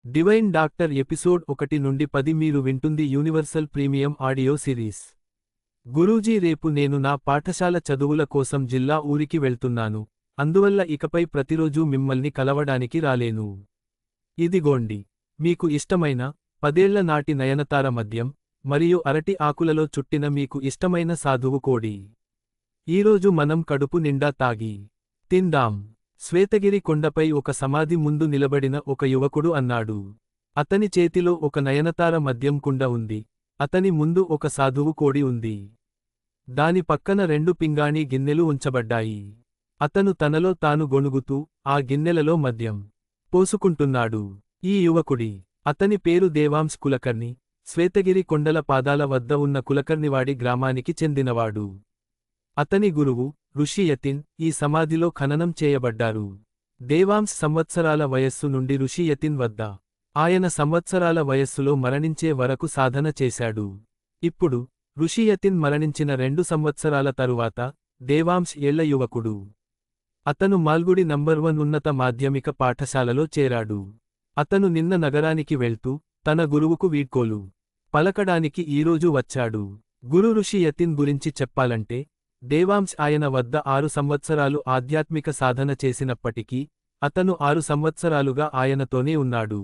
Divine doctor episode 1 నుండి 10 మీరు వింటుంది universal premium audio series. Guruji, రేపు నేను నా పాఠశాల చదువుల కోసం జిల్లా ఊరికి వెళ్తున్నాను. అందువల్ల ఇకపై ప్రతిరోజూ మిమ్మల్ని కలవడానికి రాలేను. ఇదిగోండి మీకు ఇష్టమైన 10 ఏళ్ల నాటి నయనతార మద్యం మరియు అరటి ఆకులలో చుట్టిన మీకు ఇష్టమైన సాధువు కోడి. ఈరోజు మనం కడుపు నిండా తాగి తిందాం. శ్వేతగిరి కొండపై ఒక సమాధి ముందు నిలబడిన ఒక యువకుడు అన్నాడు. అతని చేతిలో ఒక నయనతార మద్యం కుండ ఉంది. అతని ముందు ఒక సాధువు కోడి ఉంది. దాని పక్కన 2 పింగాణీ గిన్నెలు ఉంచబడ్డాయి. అతను తనలో తాను గొణుగుతూ ఆ గిన్నెలలో మద్యం పోసుకుంటున్నాడు. ఈ యువకుడి అతని పేరు దేవాంశ్ కులకర్ణి. శ్వేతగిరి కొండల పాదాల వద్ద ఉన్న కులకర్ణివాడి గ్రామానికి చెందినవాడు. అతని గురువు ఋషి యతిన్ ఈ సమాధిలో ఖననం చేయబడ్డారు. దేవాంశ్ సంవత్సరాల వయస్సు నుండి ఋషి యతిన్ వద్ద ఆయన సంవత్సరాల వయస్సులో మరణించే వరకు సాధన చేశాడు. ఇప్పుడు ఋషి యతిన్ మరణించిన 2 సంవత్సరాల తరువాత దేవాంశ్ ఏళ్ల యువకుడు. అతను మాల్గుడి నంబర్ 1 ఉన్నత మాధ్యమిక పాఠశాలలో చేరాడు. అతను నిన్న నగరానికి వెళ్తూ తన గురువుకు వీడ్కోలు పలకడానికి ఈరోజు వచ్చాడు. గురు ఋషి యతిన్ గురించి చెప్పాలంటే, దేవాంశ్ ఆయన వద్ద 6 సంవత్సరాలు ఆధ్యాత్మిక సాధన చేసినప్పటికీ అతను 6 సంవత్సరాలుగా ఆయనతోనే ఉన్నాడు.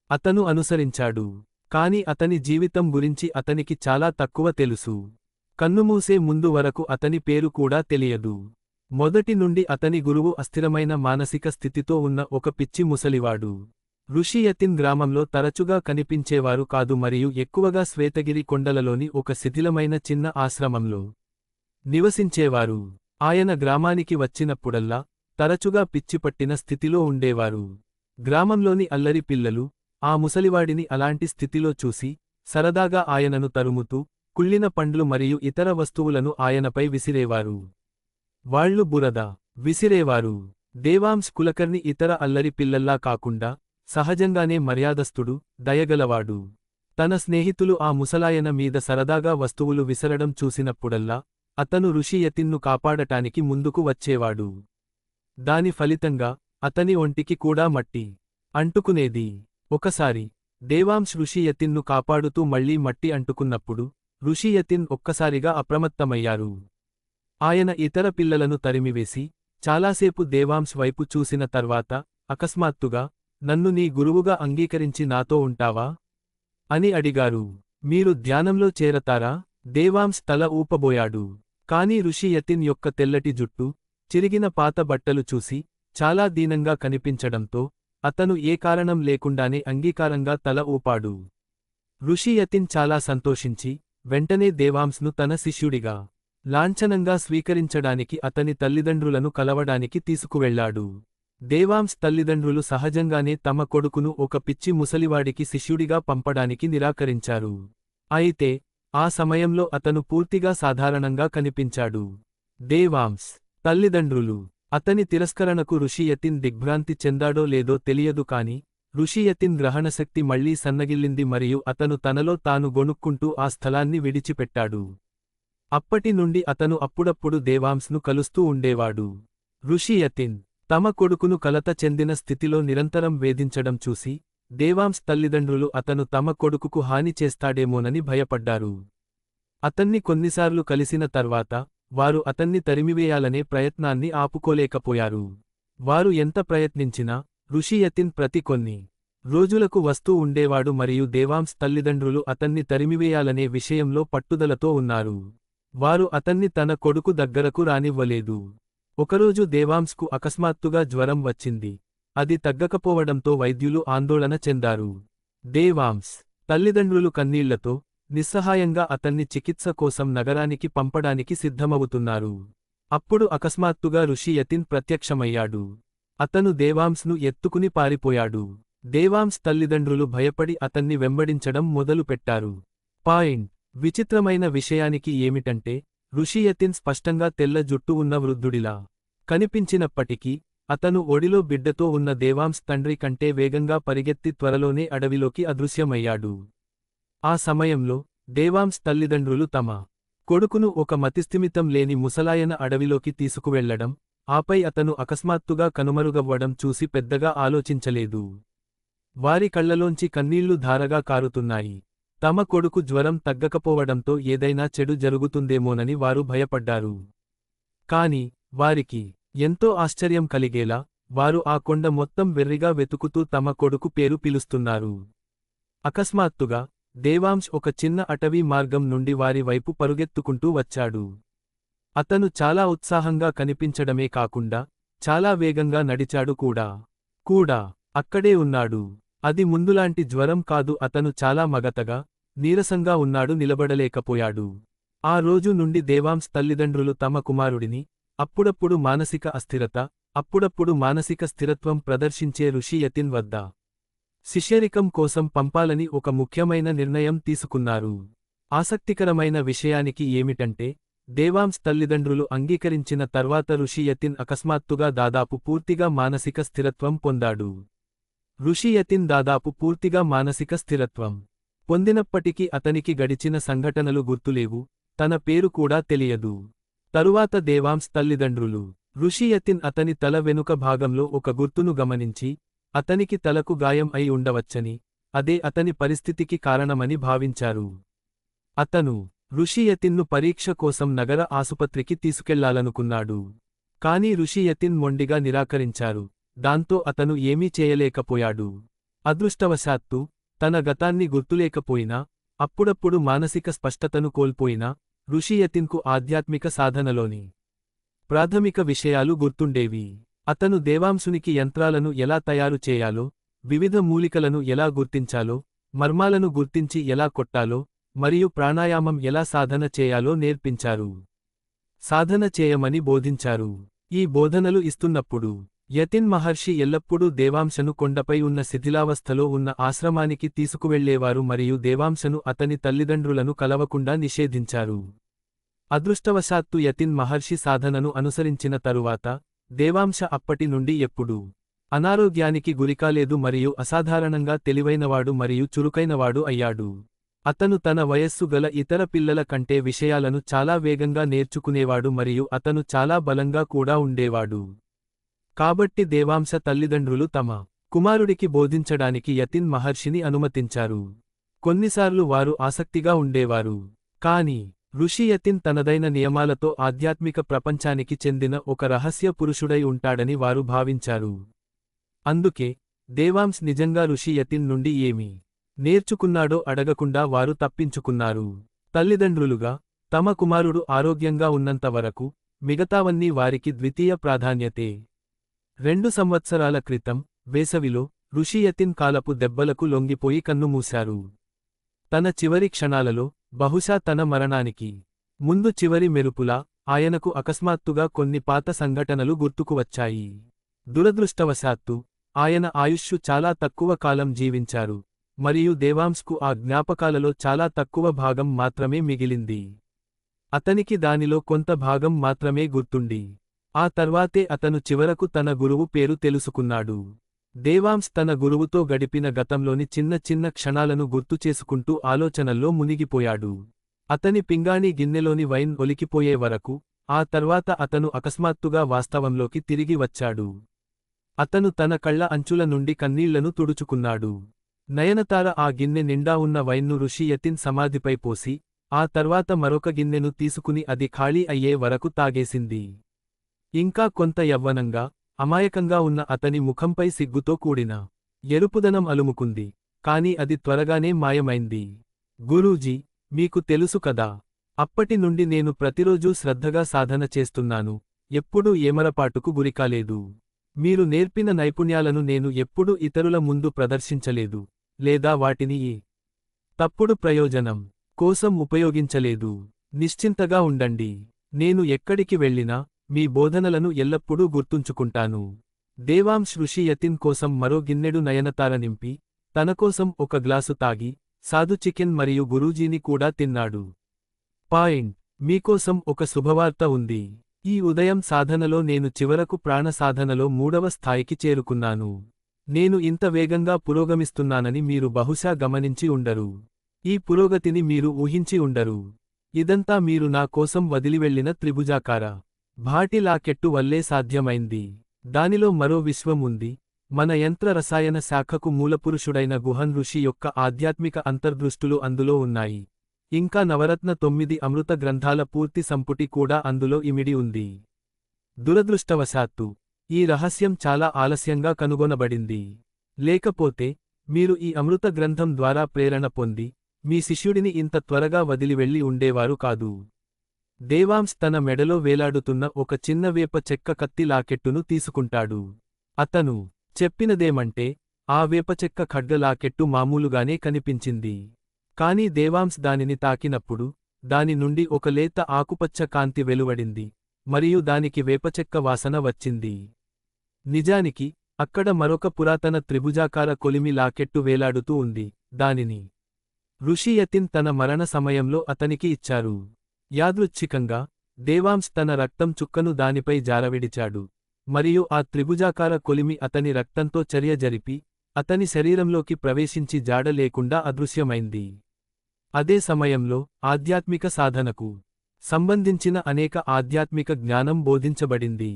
అతను అనుసరించాడు. కాని అతని జీవితం గురించి అతనికి చాలా తక్కువ తెలుసు. కన్నుమూసే ముందు వరకు అతని పేరు కూడా తెలియదు. మొదటి నుండి అతని గురువు అస్థిరమైన మానసిక స్థితితో ఉన్న ఒక పిచ్చి ముసలివాడు. ఋషి యతిన్ గ్రామంలో తరచుగా కనిపించేవారు కాదు మరియు ఎక్కువగా శ్వేతగిరి కొండలలోని ఒక శిథిలమైన చిన్న ఆశ్రమంలో నివసించేవారు. ఆయన గ్రామానికి వచ్చినప్పుడల్లా తరచుగా పిచ్చిపట్టిన స్థితిలో ఉండేవారు. గ్రామంలోని అల్లరి పిల్లలు ఆ ముసలివాడిని అలాంటి స్థితిలో చూసి సరదాగా ఆయనను తరుముతూ కుళ్ళిన పండ్లు మరియు ఇతర వస్తువులను ఆయనపై విసిరేవారు. వాళ్లు బురద విసిరేవారు. దేవాంశ్ కులకర్ణి ఇతర అల్లరి పిల్లల్లా కాకుండా సహజంగానే మర్యాదస్థుడు, దయగలవాడు. తన స్నేహితులు ఆ ముసలాయన మీద సరదాగా వస్తువులు విసరడం చూసినప్పుడల్లా అతను ఋషి యతిన్ను కాపాడటానికి ముందుకు వచ్చేవాడు. దాని ఫలితంగా అతని ఒంటికి కూడా మట్టి అంటుకునేది. ఒకసారి దేవాంశ్ ఋషి యతిన్ను కాపాడుతూ మళ్లీ మట్టి అంటుకున్నప్పుడు ఋషి యతిన్ ఒక్కసారిగా అప్రమత్తమయ్యారు. ఆయన ఇతర పిల్లలను తరిమివేసి చాలాసేపు దేవాంశ్ వైపు చూసిన తర్వాత అకస్మాత్తుగా, నన్ను నీ గురువుగా అంగీకరించి నాతో ఉంటావా అని అడిగారు. మీరు ధ్యానంలో చేరతారా? దేవాంశ్ తల ఊపబోయాడు. కాని ఋషి యతిన్ యొక్క తెల్లటి జుట్టు, చిరిగిన పాత బట్టలు చూసి చాలా దీనంగా కనిపించడంతో అతను ఏ కారణం లేకుండానే అంగీకారంగా తల ఊపాడు. ఋషి యతిన్ చాలా సంతోషించి వెంటనే దేవాంశ్ను తన శిష్యుడిగా లాంఛనంగా స్వీకరించడానికి అతని తల్లిదండ్రులను కలవడానికి తీసుకువెళ్లాడు. దేవాంశ్ తల్లిదండ్రులు సహజంగానే తమ కొడుకును ఒక పిచ్చి ముసలివాడికి శిష్యుడిగా పంపడానికి నిరాకరించారు. అయితే ఆ సమయంలో అతను పూర్తిగా సాధారణంగా కనిపించాడు. దేవాంశ్ తల్లిదండ్రులు అతని తిరస్కరణకు ఋషి యతిన్ దిగ్భ్రాంతి చెందాడో లేదో తెలియదు కాని ఋషి యతిన్ గ్రహణశక్తి మళ్లీ సన్నగిల్లింది మరియు అతను తనలో తాను గొణుక్కుంటూ ఆ స్థలాన్ని విడిచిపెట్టాడు. అప్పటి నుండి అతను అప్పుడప్పుడు దేవాంశ్ను కలుస్తూ ఉండేవాడు. ఋషి యతిన్ తమ కొడుకును కలత చెందిన స్థితిలో నిరంతరం వేధించడం చూసి దేవాంశ్ తల్లిదండ్రులు అతను తమ కొడుకుకు హాని చేస్తాడేమోనని భయపడ్డారు. అతన్ని కొన్నిసార్లు కలిసిన తర్వాత వారు అతన్ని తరిమివేయాలనే ప్రయత్నాన్ని ఆపుకోలేకపోయారు. వారు ఎంత ప్రయత్నించినా ఋషి యతిన్ ప్రతి కొన్ని రోజులకు వస్తూ ఉండేవాడు మరియు దేవాంశ్ తల్లిదండ్రులు అతన్ని తరిమివేయాలనే విషయంలో పట్టుదలతో ఉన్నారు. వారు అతన్ని తన కొడుకు దగ్గరకు రానివ్వలేదు. ఒకరోజు దేవాంశ్కు అకస్మాత్తుగా జ్వరం వచ్చింది. అది తగ్గకపోవడంతో వైద్యులు ఆందోళన చెందారు. దేవాంశ్ తల్లిదండ్రులు కన్నీళ్లతో నిస్సహాయంగా అతన్ని చికిత్స కోసం నగరానికి పంపడానికి సిద్ధమవుతున్నారు. అప్పుడు అకస్మాత్తుగా ఋషి యతిన్ ప్రత్యక్షమయ్యాడు. అతను దేవాంశ్ను ఎత్తుకుని పారిపోయాడు. దేవాంశ్ తల్లిదండ్రులు భయపడి అతన్ని వెంబడించడం మొదలుపెట్టారు. విచిత్రమైన విషయానికి ఏమిటంటే, ఋషి యతిన్ స్పష్టంగా తెల్ల జుట్టు ఉన్న వృద్ధుడిలా కనిపించినప్పటికీ అతను ఒడిలో బిడ్డతో ఉన్న దేవాంశ్ తండ్రి కంటే వేగంగా పరిగెత్తి త్వరలోనే అడవిలోకి అదృశ్యమయ్యాడు. ఆ సమయంలో దేవాంశ్ తల్లిదండ్రులు తమ కొడుకును ఒక మతిస్థిమితం లేని ముసలాయన అడవిలోకి తీసుకువెళ్లడం, ఆపై అతను అకస్మాత్తుగా కనుమరుగవ్వడం చూసి పెద్దగా ఆలోచించలేదు. వారి కళ్లలోంచి కన్నీళ్లు ధారగా కారుతున్నాయి. తమ కొడుకు జ్వరం తగ్గకపోవడంతో ఏదైనా చెడు జరుగుతుందేమోనని వారు భయపడ్డారు. కాని వారికి ఎంతో ఆశ్చర్యం కలిగేలా వారు ఆ కొండ మొత్తం వెర్రిగా వెతుకుతూ తమ కొడుకు పేరు పిలుస్తున్నారు. అకస్మాత్తుగా దేవాంశ్ ఒక చిన్న అటవీ మార్గం నుండి వారి వైపు పరుగెత్తుకుంటూ వచ్చాడు. అతను చాలా ఉత్సాహంగా కనిపించడమే కాకుండా చాలా వేగంగా నడిచాడు కూడా. అక్కడే ఉన్నాడు. అది ముందులాంటి జ్వరం కాదు. అతను చాలా మగతగా, నీరసంగా ఉన్నాడు. నిలబడలేకపోయాడు. ఆ రోజు నుండి దేవాంశ్ తల్లిదండ్రులు తమ కుమారుడిని అప్పుడప్పుడు మానసిక అస్థిరత, అప్పుడప్పుడు మానసిక స్థిరత్వం ప్రదర్శించే ఋషి యతిన్ వద్ద శిష్యరికం కోసం పంపాలని ఒక ముఖ్యమైన నిర్ణయం తీసుకున్నారు. ఆసక్తికరమైన విషయానికి ఏమిటంటే, దేవాంశ్ తల్లిదండ్రులు అంగీకరించిన తర్వాత ఋషి యతిన్ అకస్మాత్తుగా దాదాపు పూర్తిగా మానసిక స్థిరత్వం పొందాడు. ఋషి యతిన్ దాదాపు పూర్తిగా మానసిక స్థిరత్వం పొందినప్పటికీ అతనికి గడిచిన సంఘటనలు గుర్తులేవు, తన పేరు కూడా తెలియదు. తరువాత దేవాంశ్ తల్లిదండ్రులు ఋషి యతిన్ అతని తల వెనుక భాగంలో ఒక గుర్తును గమనించి, అతనికి తలకు గాయం అయి ఉండవచ్చని, అదే అతని పరిస్థితికి కారణమని భావించారు. అతను ఋషి యతిన్ను పరీక్ష కోసం నగర ఆసుపత్రికి తీసుకెళ్లాలనుకున్నాడు. కాని ఋషి యతిన్ మొండిగా నిరాకరించారు. దాంతో అతను ఏమీ చేయలేకపోయాడు. అదృష్టవశాత్తు తన గతాన్ని గుర్తులేకపోయినా, అప్పుడప్పుడు మానసిక స్పష్టతను కోల్పోయినా ఋషి యతిన్కు ఆధ్యాత్మిక సాధనలోని ప్రాథమిక విషయాలు గుర్తుండేవి. అతను దేవాంశునికి యంత్రాలను ఎలా తయారు చేయాలో, వివిధ మూలికలను ఎలా గుర్తించాలో, మర్మాలను గుర్తించి ఎలా కొట్టాలో, మరియు ప్రాణాయామం ఎలా సాధన చేయాలో నేర్పించారు. సాధన చేయమని బోధించారు. ఈ బోధనలు ఇస్తున్నప్పుడు యతిన్ మహర్షి ఎల్లప్పుడూ దేవాంశను కొండపై ఉన్న శిథిలావస్థలో ఉన్న ఆశ్రమానికి తీసుకువెళ్లేవారు మరియు దేవాంశను అతని తల్లిదండ్రులను కలవకుండా నిషేధించారు. అదృష్టవశాత్తు యతిన్ మహర్షి సాధనను అనుసరించిన తరువాత దేవాంశ అప్పటి నుండి ఎప్పుడూ అనారోగ్యానికి గురికాలేదు మరియు అసాధారణంగా తెలివైనవాడు మరియు చురుకైనవాడు అయ్యాడు. అతను తన వయస్సు గల ఇతర పిల్లల కంటే విషయాలను చాలా వేగంగా నేర్చుకునేవాడు మరియు అతను చాలా బలంగా కూడా ఉండేవాడు. కాబట్టి దేవాంశ తల్లిదండ్రులు తమ కుమారుడికి బోధించడానికి యతిన్ మహర్షిని అనుమతించారు. కొన్నిసార్లు వారు ఆసక్తిగా ఉండేవారు. కాని ఋషి యతిన్ తనదైన నియమాలతో ఆధ్యాత్మిక ప్రపంచానికి చెందిన ఒక రహస్య పురుషుడై ఉంటాడని వారు భావించారు. అందుకే దేవాంశ్ నిజంగా ఋషి యతిన్ నుండి ఏమి నేర్చుకున్నాడో అడగకుండా వారు తప్పించుకున్నారు. తల్లిదండ్రులుగా తమ కుమారుడు ఆరోగ్యంగా ఉన్నంతవరకు మిగతావన్నీ వారికి ద్వితీయ ప్రాధాన్యతే. 2 సంవత్సరాల క్రితం వేసవిలో ఋషి యతిన్ కాలపు దెబ్బలకు లొంగిపోయి కన్నుమూశారు. తన చివరి క్షణాలలో, బహుశా తన మరణానికి ముందు చివరి మెరుపులా, ఆయనకు అకస్మాత్తుగా కొన్ని పాత సంఘటనలు గుర్తుకు వచ్చాయి. దురదృష్టవశాత్తు ఆయన ఆయుష్షు చాలా తక్కువ కాలం జీవించారు మరియు దేవాంశ్కు ఆ జ్ఞాపకాలలో చాలా తక్కువ భాగం మాత్రమే మిగిలింది. అతనికి దానిలో కొంత భాగం మాత్రమే గుర్తుండి, ఆ తర్వాతే అతను చివరకు తన గురువు పేరు తెలుసుకున్నాడు. దేవాంశ్ తన గురువుతో గడిపిన గతంలోని చిన్న చిన్న క్షణాలను గుర్తుచేసుకుంటూ ఆలోచనల్లో మునిగిపోయాడు. అతని పింగాణీ గిన్నెలోని వైన్ ఒలికిపోయే వరకు, ఆ తర్వాత అతను అకస్మాత్తుగా వాస్తవంలోకి తిరిగి వచ్చాడు. అతను తన కళ్ల అంచుల నుండి కన్నీళ్లను తుడుచుకున్నాడు. నయనతార ఆ గిన్నె నిండా ఉన్న వైన్ను ఋషి యతిన్ సమాధిపై పోసి, ఆ తర్వాత మరొక గిన్నెను తీసుకుని అది ఖాళీ అయ్యే వరకు తాగేసింది. ఇంకా కొంత యవ్వనంగా, అమాయకంగా ఉన్న అతని ముఖంపై సిగ్గుతో కూడిన ఎరుపుదనం అలుముకుంది. కాని అది త్వరగానే మాయమైంది. గురూజీ, మీకు తెలుసు కదా, అప్పటి నుండి నేను ప్రతిరోజూ శ్రద్ధగా సాధన చేస్తున్నాను, ఎప్పుడూ ఏమరపాటుకు గురికాలేదు. మీరు నేర్పిన నైపుణ్యాలను నేను ఎప్పుడూ ఇతరుల ముందు ప్రదర్శించలేదు, లేదా వాటిని ఏ తప్పుడు ప్రయోజనం కోసం ఉపయోగించలేదు. నిశ్చింతగా ఉండండి. నేను ఎక్కడికి వెళ్ళినా మీ బోధనలను ఎల్లప్పుడూ గుర్తుంచుకుంటాను. దేవాంశ్ ఋషి యతిన్ కోసం మరో గిన్నెడు నయనతార నింపి, తనకోసం ఒక గ్లాసు తాగి, సాధు చికెన్ మరియు గురూజీని కూడా తిన్నాడు. మీకోసం ఒక శుభవార్త ఉంది. ఈ ఉదయం సాధనలో నేను చివరకు ప్రాణ సాధనలో 3వ స్థాయికి చేరుకున్నాను. నేను ఇంత వేగంగా పురోగమిస్తున్నానని మీరు బహుశా గమనించి ఉండరు. ఈ పురోగతిని మీరు ఊహించి ఉండరు. ఇదంతా మీరు నా కోసం వదిలివెళ్లిన త్రిభుజాకార భాటి లాకెట్టు వల్లే సాధ్యమైంది. దానిలో మరో విశ్వం ఉంది, మన యంత్ర రసాయన శాఖకు మూలపురుషుడైన గుహన్ ఋషి యొక్క ఆధ్యాత్మిక అంతర్దృష్టులు అందులో ఉన్నాయి. ఇంకా నవరత్న 9 అమృత గ్రంథాల పూర్తి సంపుటి కూడా అందులో ఇమిడి ఉంది. దురదృష్టవశాత్తు ఈ రహస్యం చాలా ఆలస్యంగా కనుగొనబడింది. లేకపోతే మీరు ఈ అమృత గ్రంథం ద్వారా ప్రేరణ పొంది మీ శిష్యుడిని ఇంత త్వరగా వదిలివెళ్లి ఉండేవారు కాదు. దేవాంశ్ తన మెడలో వేలాడుతున్న ఒక చిన్న వేప చెక్క కత్తి లాకెట్టును తీసుకుంటాడు. అతను చెప్పినదేమంటే ఆ వేపచెక్క ఖడ్గ లాకెట్టు మామూలుగానే కనిపించింది. కాని దేవాంశ్ దానిని తాకినప్పుడు దాని నుండి ఒక లేత ఆకుపచ్చ కాంతి వెలువడింది మరియు దానికి వేపచెక్క వాసన వచ్చింది. నిజానికి అక్కడ మరొక పురాతన త్రిభుజాకార కొలిమి లాకెట్టు వేలాడుతూ ఉంది. దానిని ఋషి యతిన్ తన మరణ సమయంలో అతనికి ఇచ్చారు. యాదృచ్ఛికంగా దేవాంశ్ తన రక్తం చుక్కను దానిపై జారవిడిచాడు మరియు ఆ త్రిభుజాకార కొలిమి అతని రక్తంతో చర్య జరిపి అతని శరీరంలోకి ప్రవేశించి జాడ లేకుండా అదృశ్యమైంది. అదే సమయంలో ఆధ్యాత్మిక సాధనకు సంబంధించిన అనేక ఆధ్యాత్మిక జ్ఞానం బోధించబడింది.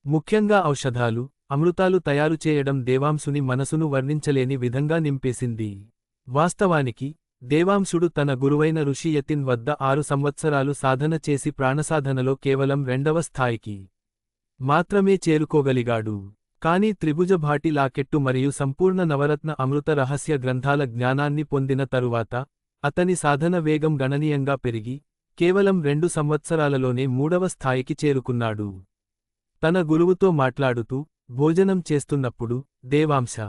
ముఖ్యంగా ఔషధాలు, అమృతాలు తయారు చేయడం దేవాంశుని మనసును వర్ణించలేని విధంగా నింపేసింది. వాస్తవానికి దేవాంశుడు తన గురువైన ఋషి యతిన్ వద్ద 6 సంవత్సరాలు సాధన చేసి ప్రాణసాధనలో కేవలం 2వ స్థాయికి మాత్రమే చేరుకోగలిగాడు. కాని త్రిభుజ భాటి లాకెట్టు మరియు సంపూర్ణ నవరత్న అమృత రహస్య గ్రంథాల జ్ఞానాన్ని పొందిన తరువాత అతని సాధన వేగం గణనీయంగా పెరిగి కేవలం 2 సంవత్సరాలలోనే 3వ స్థాయికి చేరుకున్నాడు. తన గురువుతో మాట్లాడుతూ భోజనం చేస్తున్నప్పుడు దేవాంశ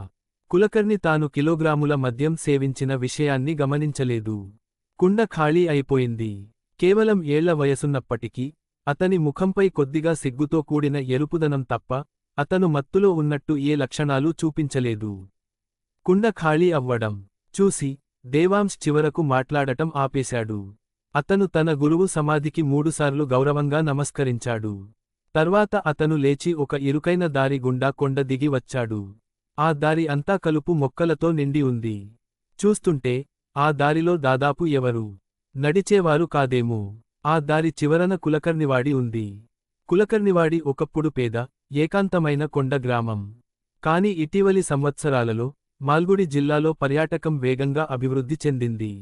కులకర్ణి తాను కిలోగ్రాముల మద్యం సేవించిన విషయాన్ని గమనించలేదు. కుండ ఖాళీ అయిపోయింది. కేవలం 7 ఏళ్ల వయసున్నప్పటికీ అతని ముఖంపై కొద్దిగా సిగ్గుతో కూడిన ఎరుపుదనం తప్ప అతను మత్తులో ఉన్నట్టు ఏ లక్షణాలూ చూపించలేదు. కుండ ఖాళీ అవ్వడం చూసి దేవాంశ్ చివరకు మాట్లాడటం ఆపేశాడు. అతను తన గురువు సమాధికి 3 సార్లు గౌరవంగా నమస్కరించాడు. తర్వాత అతను లేచి ఒక ఇరుకైన దారి గుండా కొండ దిగి వచ్చాడు. ఆ దారి అంతా కలుపు మొక్కలతో నిండి ఉంది. చూస్తుంటే ఆ దారిలో దాదాపు ఎవరూ నడిచేవారు కాదేమో. ఆ దారి చివరన కులకర్ణివాడి ఉంది. కులకర్ణివాడి ఒకప్పుడు పేద, ఏకాంతమైన కొండ గ్రామం. కాని ఇటీవలి సంవత్సరాలలో మాల్గుడి జిల్లాలో పర్యాటకం వేగంగా అభివృద్ధి చెందింది.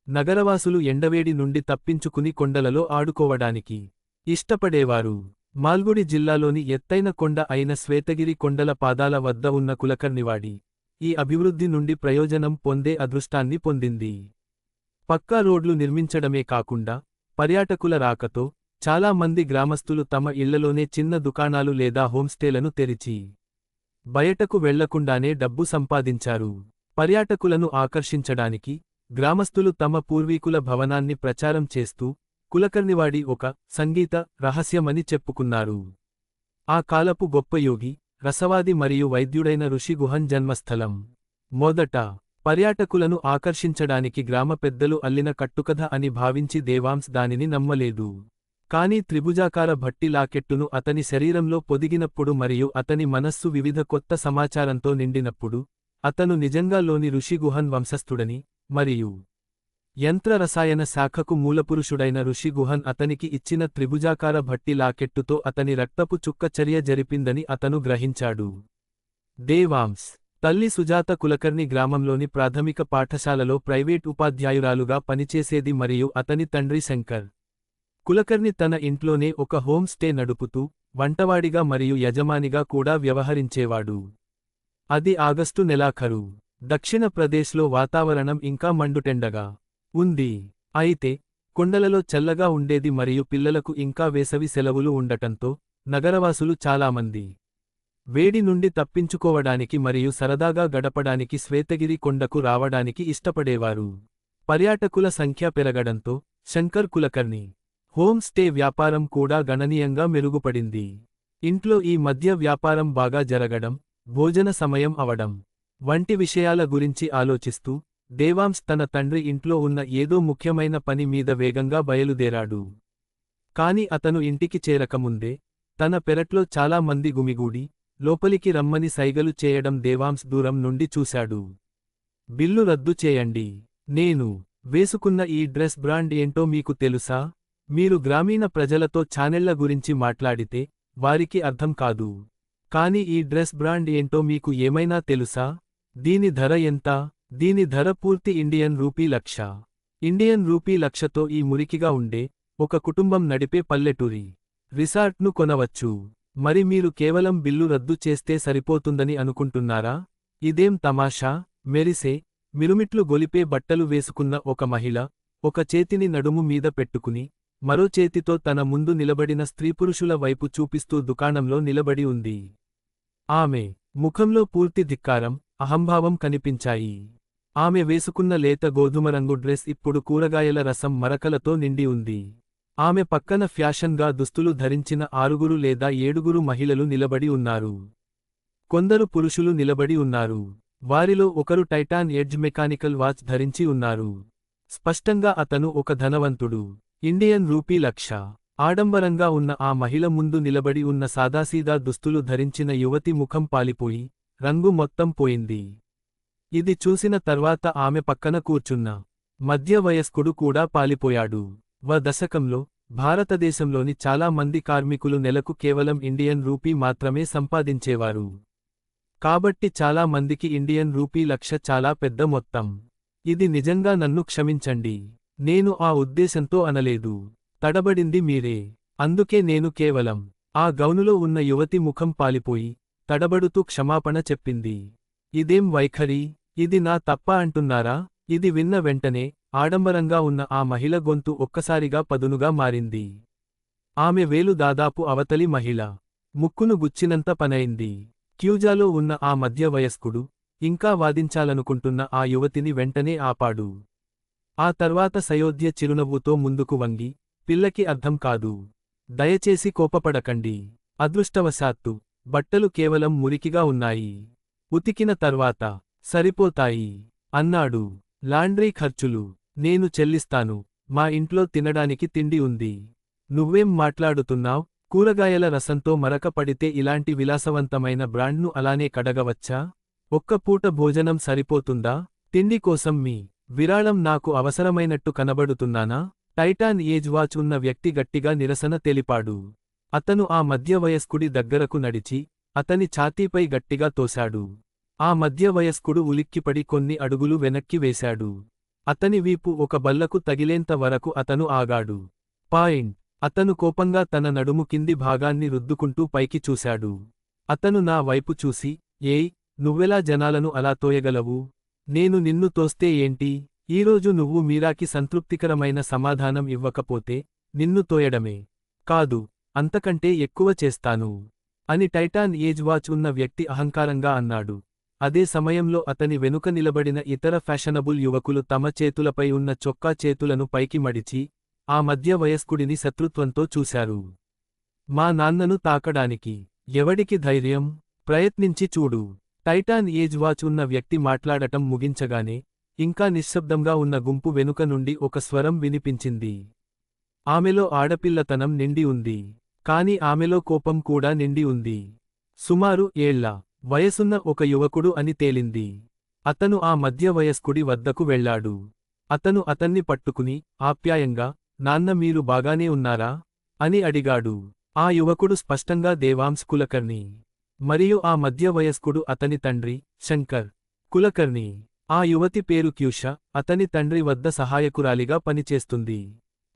నగరవాసులు ఎండవేడి నుండి తప్పించుకుని కొండలలో ఆడుకోవడానికి ఇష్టపడేవారు. మాల్గుడి జిల్లాలోని ఎత్తైన కొండ అయిన శ్వేతగిరి కొండల పాదాల వద్ద ఉన్న కులకర్ణివాడి ఈ అభివృద్ధి నుండి ప్రయోజనం పొందే అదృష్టాన్ని పొందింది. పక్కా రోడ్లు నిర్మించడమే కాకుండా పర్యాటకుల రాకతో చాలా మంది గ్రామస్తులు తమ ఇళ్లలోనే చిన్న దుకాణాలు లేదా హోంస్టేలను తెరిచి బయటకు వెళ్లకుండానే డబ్బు సంపాదించారు. పర్యాటకులను ఆకర్షించడానికి గ్రామస్తులు తమ పూర్వీకుల భవనాన్ని ప్రచారం చేస్తూ కులకర్ణివాడి ఒక సంగీత రహస్యమని చెప్పుకున్నారు. ఆ కాలపు గొప్ప యోగి, రసవాది మరియు వైద్యుడైన ఋషి గుహన్ జన్మస్థలం. మొదట పర్యాటకులను ఆకర్షించడానికి గ్రామ పెద్దలు అల్లిన కట్టుకథ అని భావించి దేవాంశ్ దానిని నమ్మలేదు. కాని త్రిభుజాకార భట్టి లాకెట్టును అతని శరీరంలో పొదిగినప్పుడు మరియు అతని మనస్సు వివిధ కొత్త సమాచారంతో నిండినప్పుడు అతను నిజంగా లోని ఋషి గుహన్ వంశస్థుడని మరియు యంత్ర రసాయన శాఖకు మూలపురుషుడైన ఋషి గుహన్ అతనికి ఇచ్చిన త్రిభుజాకార భట్టి లాకెట్టుతో అతని రక్తపు చుక్క చర్య జరిపిందని అతను గ్రహించాడు. దేవాంశ్ తల్లి సుజాత కులకర్ణి గ్రామంలోని ప్రాథమిక పాఠశాలలో ప్రైవేట్ ఉపాధ్యాయురాలుగా పనిచేసేది మరియు అతని తండ్రి శంకర్ కులకర్ణి తన ఇంట్లోనే ఒక హోమ్ స్టే నడుపుతూ వంటవాడిగా మరియు యజమానిగా కూడా వ్యవహరించేవాడు. అది ఆగస్టు నెలాఖరు. దక్షిణ ప్రదేశ్లో వాతావరణం ఇంకా మండుటెండగా ఉంది. అయితే కొండలలో చల్లగా ఉండేది మరియు పిల్లలకు ఇంకా వేసవి సెలవులు ఉండటంతో నగరవాసులు చాలామంది వేడి నుండి తప్పించుకోవడానికి మరియు సరదాగా గడపడానికి శ్వేతగిరి కొండకు రావడానికి ఇష్టపడేవారు. పర్యాటకుల సంఖ్య పెరగడంతో శంకర్ కులకర్ణి హోమ్ స్టే వ్యాపారం కూడా గణనీయంగా మెరుగుపడింది. ఇంట్లో ఈ మధ్య వ్యాపారం బాగా జరగడం, భోజన సమయం అవడం వంటి విషయాల గురించి ఆలోచిస్తూ దేవాంశ్ తన తండ్రి ఇంట్లో ఉన్న ఏదో ముఖ్యమైన పని మీద వేగంగా బయలుదేరాడు. కాని అతను ఇంటికి చేరకముందే తన పెరట్లో చాలా మంది గుమిగూడి లోపలికి రమ్మని సైగలు చేయడం దేవాంశ్ దూరం నుండి చూశాడు. బిల్లు రద్దు చేయండి. నేను వేసుకున్న ఈ డ్రెస్ బ్రాండ్ ఏంటో మీకు తెలుసా? మీరు గ్రామీణ ప్రజలతో ఛానెళ్ల గురించి మాట్లాడితే వారికి అర్థం కాదు. కాని ఈ డ్రెస్ బ్రాండ్ ఏంటో మీకు ఏమైనా తెలుసా? దీని ధర ఎంత? దీని ధర పూర్తి ఇండియన్ రూపీ 1,00,000. ఇండియన్ రూపీ 1,00,000తో ఈ మురికిగా ఉండే, ఒక కుటుంబం నడిపే పల్లెటూరి రిసార్ట్ను కొనవచ్చు. మరి మీరు కేవలం బిల్లు రద్దు చేస్తే సరిపోతుందని అనుకుంటున్నారా? ఇదేం తమాషా? మెరిసే, మిరుమిట్లు గొలిపే బట్టలు వేసుకున్న ఒక మహిళ, ఒక చేతిని నడుము మీద పెట్టుకుని, మరో చేతితో తన ముందు నిలబడిన స్త్రీపురుషుల వైపు చూపిస్తూ దుకాణంలో నిలబడి ఉంది. ఆమె ముఖంలో పూర్తి ధిక్కారం, అహంభావం కనిపించాయి. ఆమె వేసుకున్న లేత గోధుమరంగు డ్రెస్ ఇప్పుడు కూరగాయల రసం మరకలతో నిండి ఉంది. ఆమె పక్కన ఫ్యాషన్గా దుస్తులు ధరించిన 6 లేదా 7 మహిళలు నిలబడి ఉన్నారు. కొందరు పురుషులు నిలబడి ఉన్నారు. వారిలో ఒకరు టైటాన్ ఎడ్జ్ మెకానికల్ వాచ్ ధరించి ఉన్నారు. స్పష్టంగా అతను ఒక ధనవంతుడు. Indian rupee 1,00,000. ఆడంబరంగా ఉన్న ఆ మహిళ ముందు నిలబడి ఉన్న సాదాసీదా దుస్తులు ధరించిన యువతి ముఖం పాలిపోయి, రంగు మొత్తం పోయింది. ఇది చూసిన తర్వాత ఆమె పక్కన కూర్చున్న మధ్య వయస్కుడు కూడా పాలిపోయాడు. దశకంలో భారతదేశంలోని చాలా మంది కార్మికులు నెలకు కేవలం ఇండియన్ రూపీ మాత్రమే సంపాదించేవారు. కాబట్టి చాలా మందికి ఇండియన్ రూపీ 1,00,000 చాలా పెద్ద మొత్తం. ఇది నిజంగా నన్ను క్షమించండి. నేను ఆ ఉద్దేశంతో అనలేదు. తడబడింది మీరే. అందుకే నేను కేవలం. ఆ గౌనులో ఉన్న యువతి ముఖం పాలిపోయి, తడబడుతూ క్షమాపణ చెప్పింది. ఇదేం వైఖరి? ఇది నా తప్ప అంటున్నారా? ఇది విన్న వెంటనే, ఆడంబరంగా ఉన్న ఆ మహిళ గొంతు ఒక్కసారిగా పదునుగా మారింది. ఆమె వేలు దాదాపు అవతలి మహిళ ముక్కును గుచ్చినంత పనైంది. క్యూజాలో ఉన్న ఆ మధ్య వయస్కుడు, ఇంకా వాదించాలనుకుంటున్న ఆ యువతిని వెంటనే ఆపాడు. ఆ తర్వాత సయోధ్య చిరునవ్వుతో ముందుకు వంగి, పిల్లకి అర్థం కాదు. దయచేసి కోపపడకండి. అదృష్టవశాత్తు బట్టలు కేవలం మురికిగా ఉన్నాయి. ఉతికిన తర్వాత సరిపోతాయి అన్నాడు. లాండ్రీ ఖర్చులు నేను చెల్లిస్తాను. మా ఇంట్లో తినడానికి తిండి ఉంది. నువ్వేం మాట్లాడుతున్నావ్? కూరగాయల రసంతో మరక పడితే ఇలాంటి విలాసవంతమైన బ్రాండ్ను అలానే కడగవచ్చా? ఒక్క పూట భోజనం సరిపోతుందా? తిండి కోసం మీ విరాళం నాకు అవసరమైనట్టు కనబడుతున్నానా? టైటాన్ ఏజ్ వాచ్ ఉన్న వ్యక్తి గట్టిగా నిరసన తెలిపాడు. అతను ఆ మధ్య వయస్కుడి దగ్గరకు నడిచి, అతని ఛాతీపై గట్టిగా తోశాడు. ఆ మధ్య వయస్కుడు ఉలిక్కిపడి కొన్ని అడుగులు వెనక్కి వేశాడు. అతని వీపు ఒక బల్లకు తగిలేంత వరకు అతను ఆగాడు. అతను కోపంగా తన నడుము కింది భాగాన్ని రుద్దుకుంటూ పైకి చూశాడు. అతను నా వైపు చూసి, ఏయ్, నువ్వెలా జనాలను అలా తోయగలవు? నేను నిన్ను తోస్తే ఏంటి? ఈరోజు నువ్వు మీరాకి సంతృప్తికరమైన సమాధానం ఇవ్వకపోతే, నిన్ను తోయడమే కాదు, అంతకంటే ఎక్కువ చేస్తాను అని టైటాన్ ఏజ్ వాచ్ ఉన్న వ్యక్తి అహంకారంగా అన్నాడు. అదే సమయంలో అతని వెనుక నిలబడిన ఇతర ఫ్యాషనబుల్ యువకులు తమ చేతులపై ఉన్న చొక్కా చేతులను పైకి మడిచి, ఆ మధ్య వయస్కుడిని శత్రుత్వంతో చూశారు. మా నాన్నను తాకడానికి ఎవడికి ధైర్యం? ప్రయత్నించి చూడు. టైటాన్ ఏజ్ వాచ్ ఉన్న వ్యక్తి మాట్లాడటం ముగించగానే, ఇంకా నిశ్శబ్దంగా ఉన్న గుంపు వెనుక నుండి ఒక స్వరం వినిపించింది. ఆమెలో ఆడపిల్లతనం నిండి ఉంది. కాని ఆమెలో కోపం కూడా నిండి ఉంది. సుమారు 7 ఏళ్ల వయసున్న ఒక యువకుడు అని తేలింది. అతను ఆ మధ్య వయస్కుడి వద్దకు వెళ్లాడు. అతను అతన్ని పట్టుకుని, ఆప్యాయంగా, నాన్న మీరు బాగానే ఉన్నారా? అని అడిగాడు. ఆ యువకుడు స్పష్టంగా దేవాంశ్ కులకర్ణి. మరియు ఆ మధ్య వయస్కుడు అతని తండ్రి, శంకర్ కులకర్ణి. ఆ యువతి పేరు క్యూష, అతని తండ్రి వద్ద సహాయకురాలిగా పనిచేస్తుంది.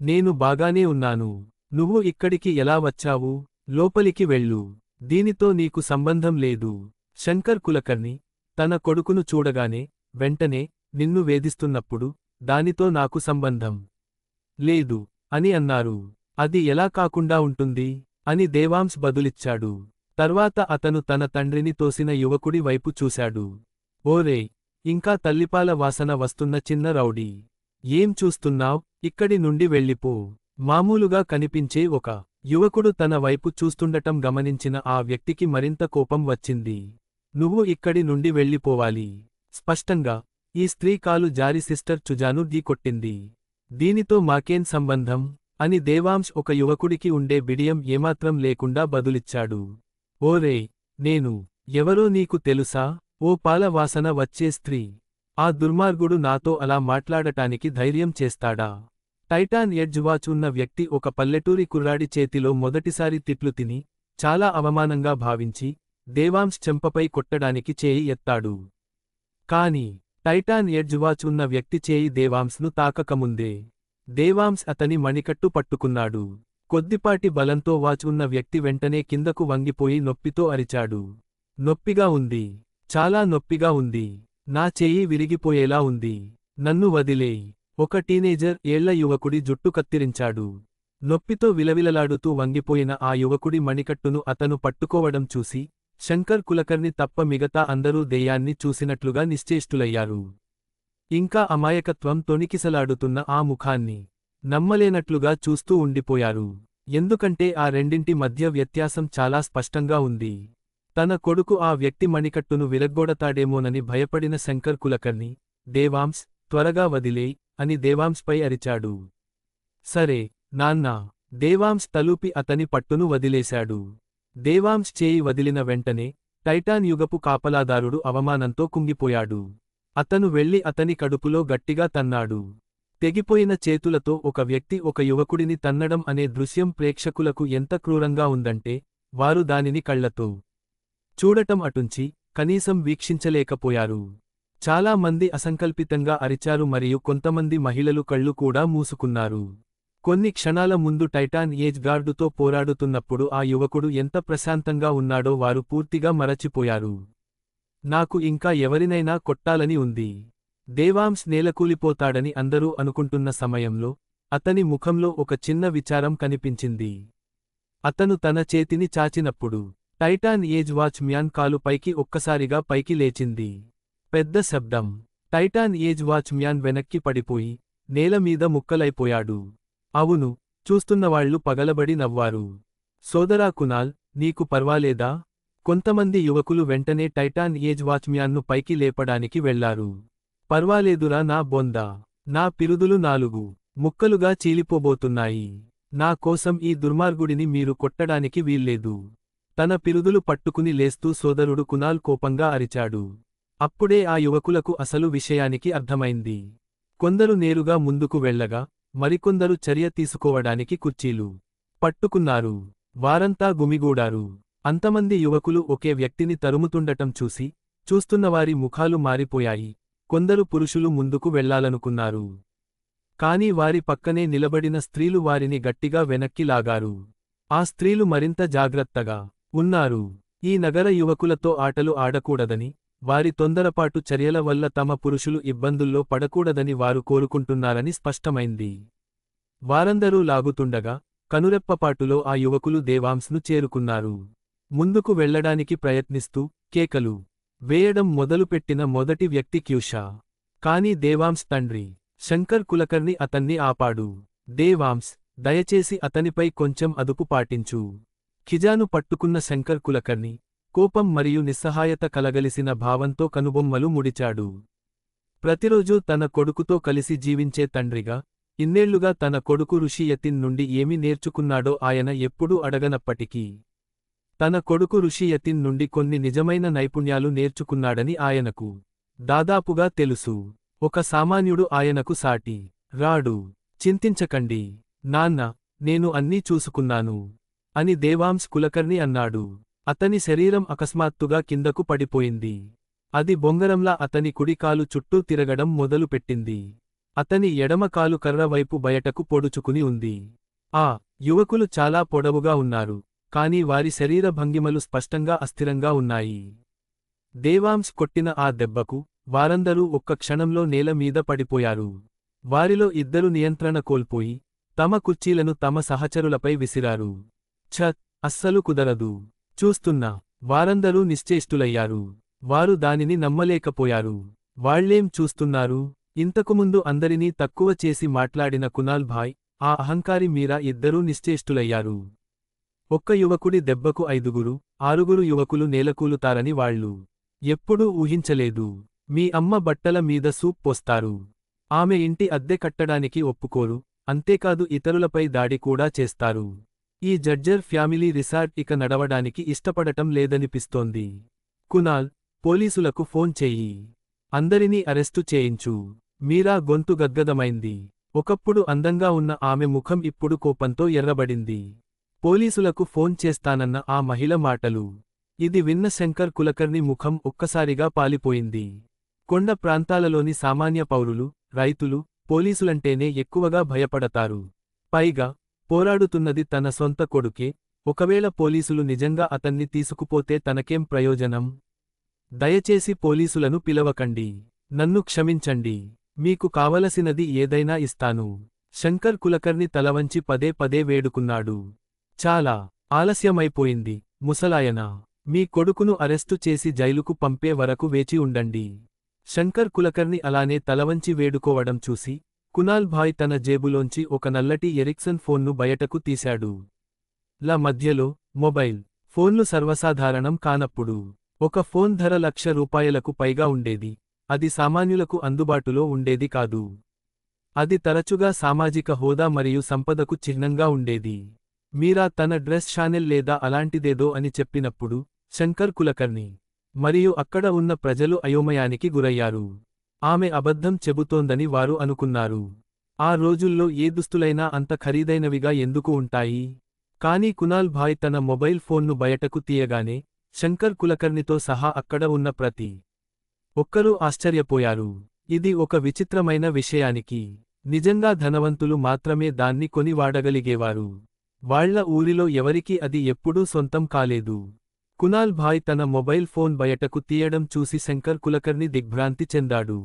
నేను బాగానే ఉన్నాను. నువ్వు ఇక్కడికి ఎలా వచ్చావు? లోపలికి వెళ్ళు. దీనితో నీకు సంబంధం లేదు. శంకర్ కులకర్ణి తన కొడుకును చూడగానే, వెంటనే, నిన్ను వేధిస్తున్నప్పుడు, దానితో నాకు సంబంధం లేదు అని అన్నారు. అది ఎలా కాకుండా ఉంటుంది? అని దేవాంశ్ బదులిచ్చాడు. తర్వాత అతను తన తండ్రిని తోసిన యువకుడి వైపు చూశాడు. ఓరే, ఇంకా తల్లిపాల వాసన వస్తున్న చిన్న రౌడీ. ఏం చూస్తున్నావ్? ఇక్కడి నుండి వెళ్ళిపో. మామూలుగా కనిపించే ఒక యువకుడు తన వైపు చూస్తుండటం గమనించిన ఆ వ్యక్తికి మరింత కోపం వచ్చింది. నువ్వు ఇక్కడి నుండి వెళ్ళిపోవాలి. స్పష్టంగా ఈ స్త్రీ కాలు జారి సిస్టర్ చుజాను కొట్టింది. దీనితో మాకేం సంబంధం? అని దేవాంశ్ ఒక యువకుడికి ఉండే బిడియం ఏమాత్రం లేకుండా బదులిచ్చాడు. ఓరే, నేను ఎవరో నీకు తెలుసా? ఓ పాల వాసన వచ్చే స్త్రీ. ఆ దుర్మార్గుడు నాతో అలా మాట్లాడటానికి ధైర్యం చేస్తాడా? టైటాన్ ఎడ్జ్ వాచ్ ఉన్న వ్యక్తి ఒక పల్లెటూరి కుర్రాడి చేతిలో మొదటిసారి తిట్లు తిని, చాలా అవమానంగా భావించి, దేవాంశ్ చెంపపై కొట్టడానికి చేయి ఎత్తాడు. కాని టైటాన్ ఎడ్జ్ వాచ్ ఉన్న వ్యక్తి చేయి దేవాంశ్ను తాకకముందే దేవాంశ్ అతని మణికట్టు పట్టుకున్నాడు. కొద్దిపాటి బలంతో వాచ్ ఉన్న వ్యక్తి వెంటనే కిందకు వంగిపోయి నొప్పితో అరిచాడు. నొప్పిగా ఉంది, చాలా నొప్పిగా ఉంది, నా చెయ్యి విరిగిపోయేలా ఉంది, నన్ను వదిలేయ్. ఒక టీనేజర్ ఏళ్ల యువకుడి జుట్టు కత్తిరించాడు. నొప్పితో విలవిలలాడుతూ వంగిపోయిన ఆ యువకుడి మణికట్టును అతను పట్టుకోవడం చూసి శంకర్ కులకర్ణి తప్ప మిగతా అందరూ దెయ్యాన్ని చూసినట్లుగా నిశ్చేష్టులయ్యారు. ఇంకా అమాయకత్వం తొణికిసలాడుతున్న ఆ ముఖాన్ని నమ్మలేనట్లుగా చూస్తూ ఉండిపోయారు. ఎందుకంటే ఆ రెండింటి మధ్య వ్యత్యాసం చాలా స్పష్టంగా ఉంది. తన కొడుకు ఆ వ్యక్తి మణికట్టును విరగ్గొడతాడేమోనని భయపడిన శంకర్ కులకర్ణి, దేవాంశ్, త్వరగా వదిలేయ్ అని దేవాంశ్పై అరిచాడు. సరే, నాన్నా. దేవాంశ్ తలూపి అతని పట్టును వదిలేశాడు. దేవాంశ్ చేయి వదిలిన వెంటనే టైటాన్ యుగపు కాపలాదారుడు అవమానంతో కుంగిపోయాడు. అతను వెళ్లి అతని కడుపులో గట్టిగా తన్నాడు. తెగిపోయిన చేతులతో ఒక వ్యక్తి ఒక యువకుడిని తన్నడం అనే దృశ్యం ప్రేక్షకులకు ఎంత క్రూరంగా ఉందంటే వారు దానిని కళ్లతో చూడటం అటుంచి కనీసం వీక్షించలేకపోయారు. చాలా మంది అసంకల్పితంగా అరిచారు మరియు కొంతమంది మహిళలు కళ్ళు కూడా మూసుకున్నారు. కొన్ని క్షణాల ముందు టైటాన్ ఏజ్ గార్డుతో పోరాడుతున్నప్పుడు ఆ యువకుడు ఎంత ప్రశాంతంగా ఉన్నాడో వారు పూర్తిగా మరచిపోయారు. నాకు ఇంకా ఎవరినైనా కొట్టాలని ఉంది. దేవాంశ్ నేలకూలిపోతాడని అందరూ అనుకుంటున్న సమయంలో అతని ముఖంలో ఒక చిన్న విచారం కనిపించింది. అతను తన చేతిని చాచినప్పుడు టైటాన్ ఏజ్ వాచ్ మ్యాన్ కాలు పైకి ఒక్కసారిగా పైకి లేచింది. పెద్ద శబ్దం. టైటాన్ ఏజ్ వాచ్ మ్యాన్ వెనక్కి పడిపోయి నేలమీద ముక్కలైపోయాడు. అవును, చూస్తున్నవాళ్లు పగలబడి నవ్వారు. సోదరా కునాల్, నీకు పర్వాలేదా? కొంతమంది యువకులు వెంటనే టైటాన్ ఏజ్ వాచ్మ్యాన్ను పైకి లేపడానికి వెళ్లారు. పర్వాలేదురా నా బొందా, నా పిరుదులు 4 ముక్కలుగా చీలిపోబోతున్నాయి. నా కోసం ఈ దుర్మార్గుడిని మీరు కొట్టడానికి వీల్లేదు. తన పిరుదులు పట్టుకుని లేస్తూ సోదరుడు కునాల్ కోపంగా అరిచాడు. అప్పుడే ఆ యువకులకు అసలు విషయానికి అర్థమైంది. కొందరు నేరుగా ముందుకు వెళ్లగా మరికొందరు చర్య తీసుకోవడానికి కుర్చీలు పట్టుకున్నారు. వారంతా గుమిగూడారు. అంతమంది యువకులు ఒకే వ్యక్తిని తరుముతుండటం చూసి చూస్తున్నవారి ముఖాలు మారిపోయాయి. కొందరు పురుషులు ముందుకు వెళ్లాలనుకున్నారు. కాని వారి పక్కనే నిలబడిన స్త్రీలు వారిని గట్టిగా వెనక్కి లాగారు. ఆ స్త్రీలు మరింత జాగ్రత్తగా ఉన్నారు. ఈ నగర యువకులతో ఆటలు ఆడకూడదని, వారి తొందరపాటు చర్యల వల్ల తమ పురుషులు ఇబ్బందుల్లో పడకూడదని వారు కోరుకుంటున్నారని స్పష్టమైంది. వారందరూ లాగుతుండగా కనురెప్పపాటులో ఆ యువకులు దేవాంశ్ను చేరుకున్నారు. ముందుకు వెళ్లడానికి ప్రయత్నిస్తూ కేకలు వేయడం మొదలుపెట్టిన మొదటి వ్యక్తి క్యూషా. కాని దేవాంశ్ తండ్రి శంకర్ కులకర్ణి అతన్ని ఆపాడు. దేవాంశ్, దయచేసి అతనిపై కొంచెం అదుపు పాటించు. ఖిజాను పట్టుకున్న శంకర్ కులకర్ణి కోపం మరియు నిస్సహాయత కలగలిసిన భావంతో కనుబొమ్మలు ముడిచాడు. ప్రతిరోజూ తన కొడుకుతో కలిసి జీవించే తండ్రిగా ఇన్నేళ్లుగా తన కొడుకు ఋషి యతిన్ నుండి ఏమి నేర్చుకున్నాడో ఆయన ఎప్పుడూ అడగనప్పటికీ తన కొడుకు ఋషి యతిన్ నుండి కొన్ని నిజమైన నైపుణ్యాలు నేర్చుకున్నాడని ఆయనకు దాదాపుగా తెలుసు. ఒక సామాన్యుడు ఆయనకు సాటి రాడు. చింతించకండి నాన్న, నేను అన్నీ చూసుకున్నాను అని దేవాంశ్ కులకర్ణి అన్నాడు. అతని శరీరం అకస్మాత్తుగా కిందకు పడిపోయింది. అది బొంగరంలా అతని కుడికాలు చుట్టూ తిరగడం మొదలుపెట్టింది. అతని ఎడమ కాలు కర్ర వైపు బయటకు పొడుచుకుని ఉంది. ఆ యువకులు చాలా పొడవుగా ఉన్నారు, కాని వారి శరీర భంగిమలు స్పష్టంగా అస్థిరంగా ఉన్నాయి. దేవాంశ్ కొట్టిన ఆ దెబ్బకు వారందరూ ఒక్క క్షణంలో నేల మీద పడిపోయారు. వారిలో 2 నియంత్రణ కోల్పోయి తమ కుర్చీలను తమ సహచరులపై విసిరారు. ఛత్, అస్సలు కుదరదు. చూస్తున్న వారందరూ నిశ్చేష్టులయ్యారు. వారు దానిని నమ్మలేకపోయారు. వాళ్లేం చూస్తున్నారు? ఇంతకుముందు అందరినీ తక్కువ చేసి మాట్లాడిన కునాల్ భాయ్, ఆ అహంకారి మీరా ఇద్దరూ నిశ్చేష్టులయ్యారు. ఒక్క యువకుడి దెబ్బకు 5-6 యువకులు నేలకూలుతారని వాళ్లు ఎప్పుడూ ఊహించలేదు. మీ అమ్మ బట్టల మీద సూప్ పోస్తారు. ఆమె ఇంటి అద్దె కట్టడానికి ఒప్పుకోరు, అంతేకాదు ఇతరులపై దాడి కూడా చేస్తారు. ఈ జడ్జర్ ఫ్యామిలీ రిసార్ట్ ఇక నడవడానికి ఇష్టపడటం లేదనిపిస్తోంది. కునాల్, పోలీసులకు ఫోన్ చెయ్యి. అందరినీ అరెస్టు చేయించు. మీరా గొంతు గద్గదమైంది. ఒకప్పుడు అందంగా ఉన్న ఆమె ముఖం ఇప్పుడు కోపంతో ఎర్రబడింది. పోలీసులకు ఫోన్ చేస్తానన్న ఆ మహిళ మాటలు ఇది విన్న శంకర్ కులకర్ణి ముఖం ఒక్కసారిగా పాలిపోయింది. కొండ ప్రాంతాలలోని సామాన్య పౌరులు, రైతులు, పోలీసులంటేనే ఎక్కువగా భయపడతారు. పైగా, పోరాడుతున్నది తన సొంత కొడుకే, ఒకవేళ పోలీసులు నిజంగా అతన్ని తీసుకుపోతే తనకేం ప్రయోజనం? దయచేసి పోలీసులను పిలవకండి. నన్ను క్షమించండి. మీకు కావలసినది ఏదైనా ఇస్తాను. శంకర్ కులకర్ణి తలవంచి పదే పదే వేడుకున్నాడు. చాలా ఆలస్యమైపోయింది, ముసలాయనా. మీ కొడుకును అరెస్టు చేసి జైలుకు పంపే వరకు వేచి ఉండండి. శంకర్ కులకర్ణి అలానే తలవంచి వేడుకోవడం చూసి, కునాల్ భాయ్ తన జేబులోంచి ఒక నల్లటి ఎరిక్సన్ ఫోన్ను బయటకు తీశాడు. మధ్యలో, మొబైల్ ఫోన్లు సర్వసాధారణం కానప్పుడు, ఒక ఫోన్ ధర ₹1,00,000కు పైగా ఉండేది. అది సామాన్యులకు అందుబాటులో ఉండేది కాదు. అది తరచుగా సామాజిక హోదా మరియు సంపదకు చిహ్నంగా ఉండేది. మీరా తన డ్రెస్ షానెల్ లేదా అలాంటిదేదో అని చెప్పినప్పుడు, శంకర్ కులకర్ణి మరియు అక్కడ ఉన్న ప్రజలు అయోమయానికి గురయ్యారు. ఆమె అబద్ధం చెబుతోందని వారు అనుకున్నారు. ఆ రోజుల్లో ఏ దుస్తులైనా అంత ఖరీదైనవిగా ఎందుకు ఉంటాయి? కానీ కునాల్ భాయ్ తన మొబైల్ ఫోన్ను బయటకు తీయగానే, శంకర్ కులకర్ణితో సహా అక్కడ ఉన్న ప్రతి ఒక్కరూ ఆశ్చర్యపోయారు. ఇది ఒక విచిత్రమైన విషయానికి, నిజంగా ధనవంతులు మాత్రమే దాన్ని కొని వాడగలిగేవారు. వాళ్ల ఊరిలో ఎవరికీ అది ఎప్పుడూ సొంతం కాలేదు. కునాల్ భాయ్ తన మొబైల్ ఫోన్ బయటకు తీయడం చూసి శంకర్ కులకర్ణి దిగ్భ్రాంతి చెందాడు.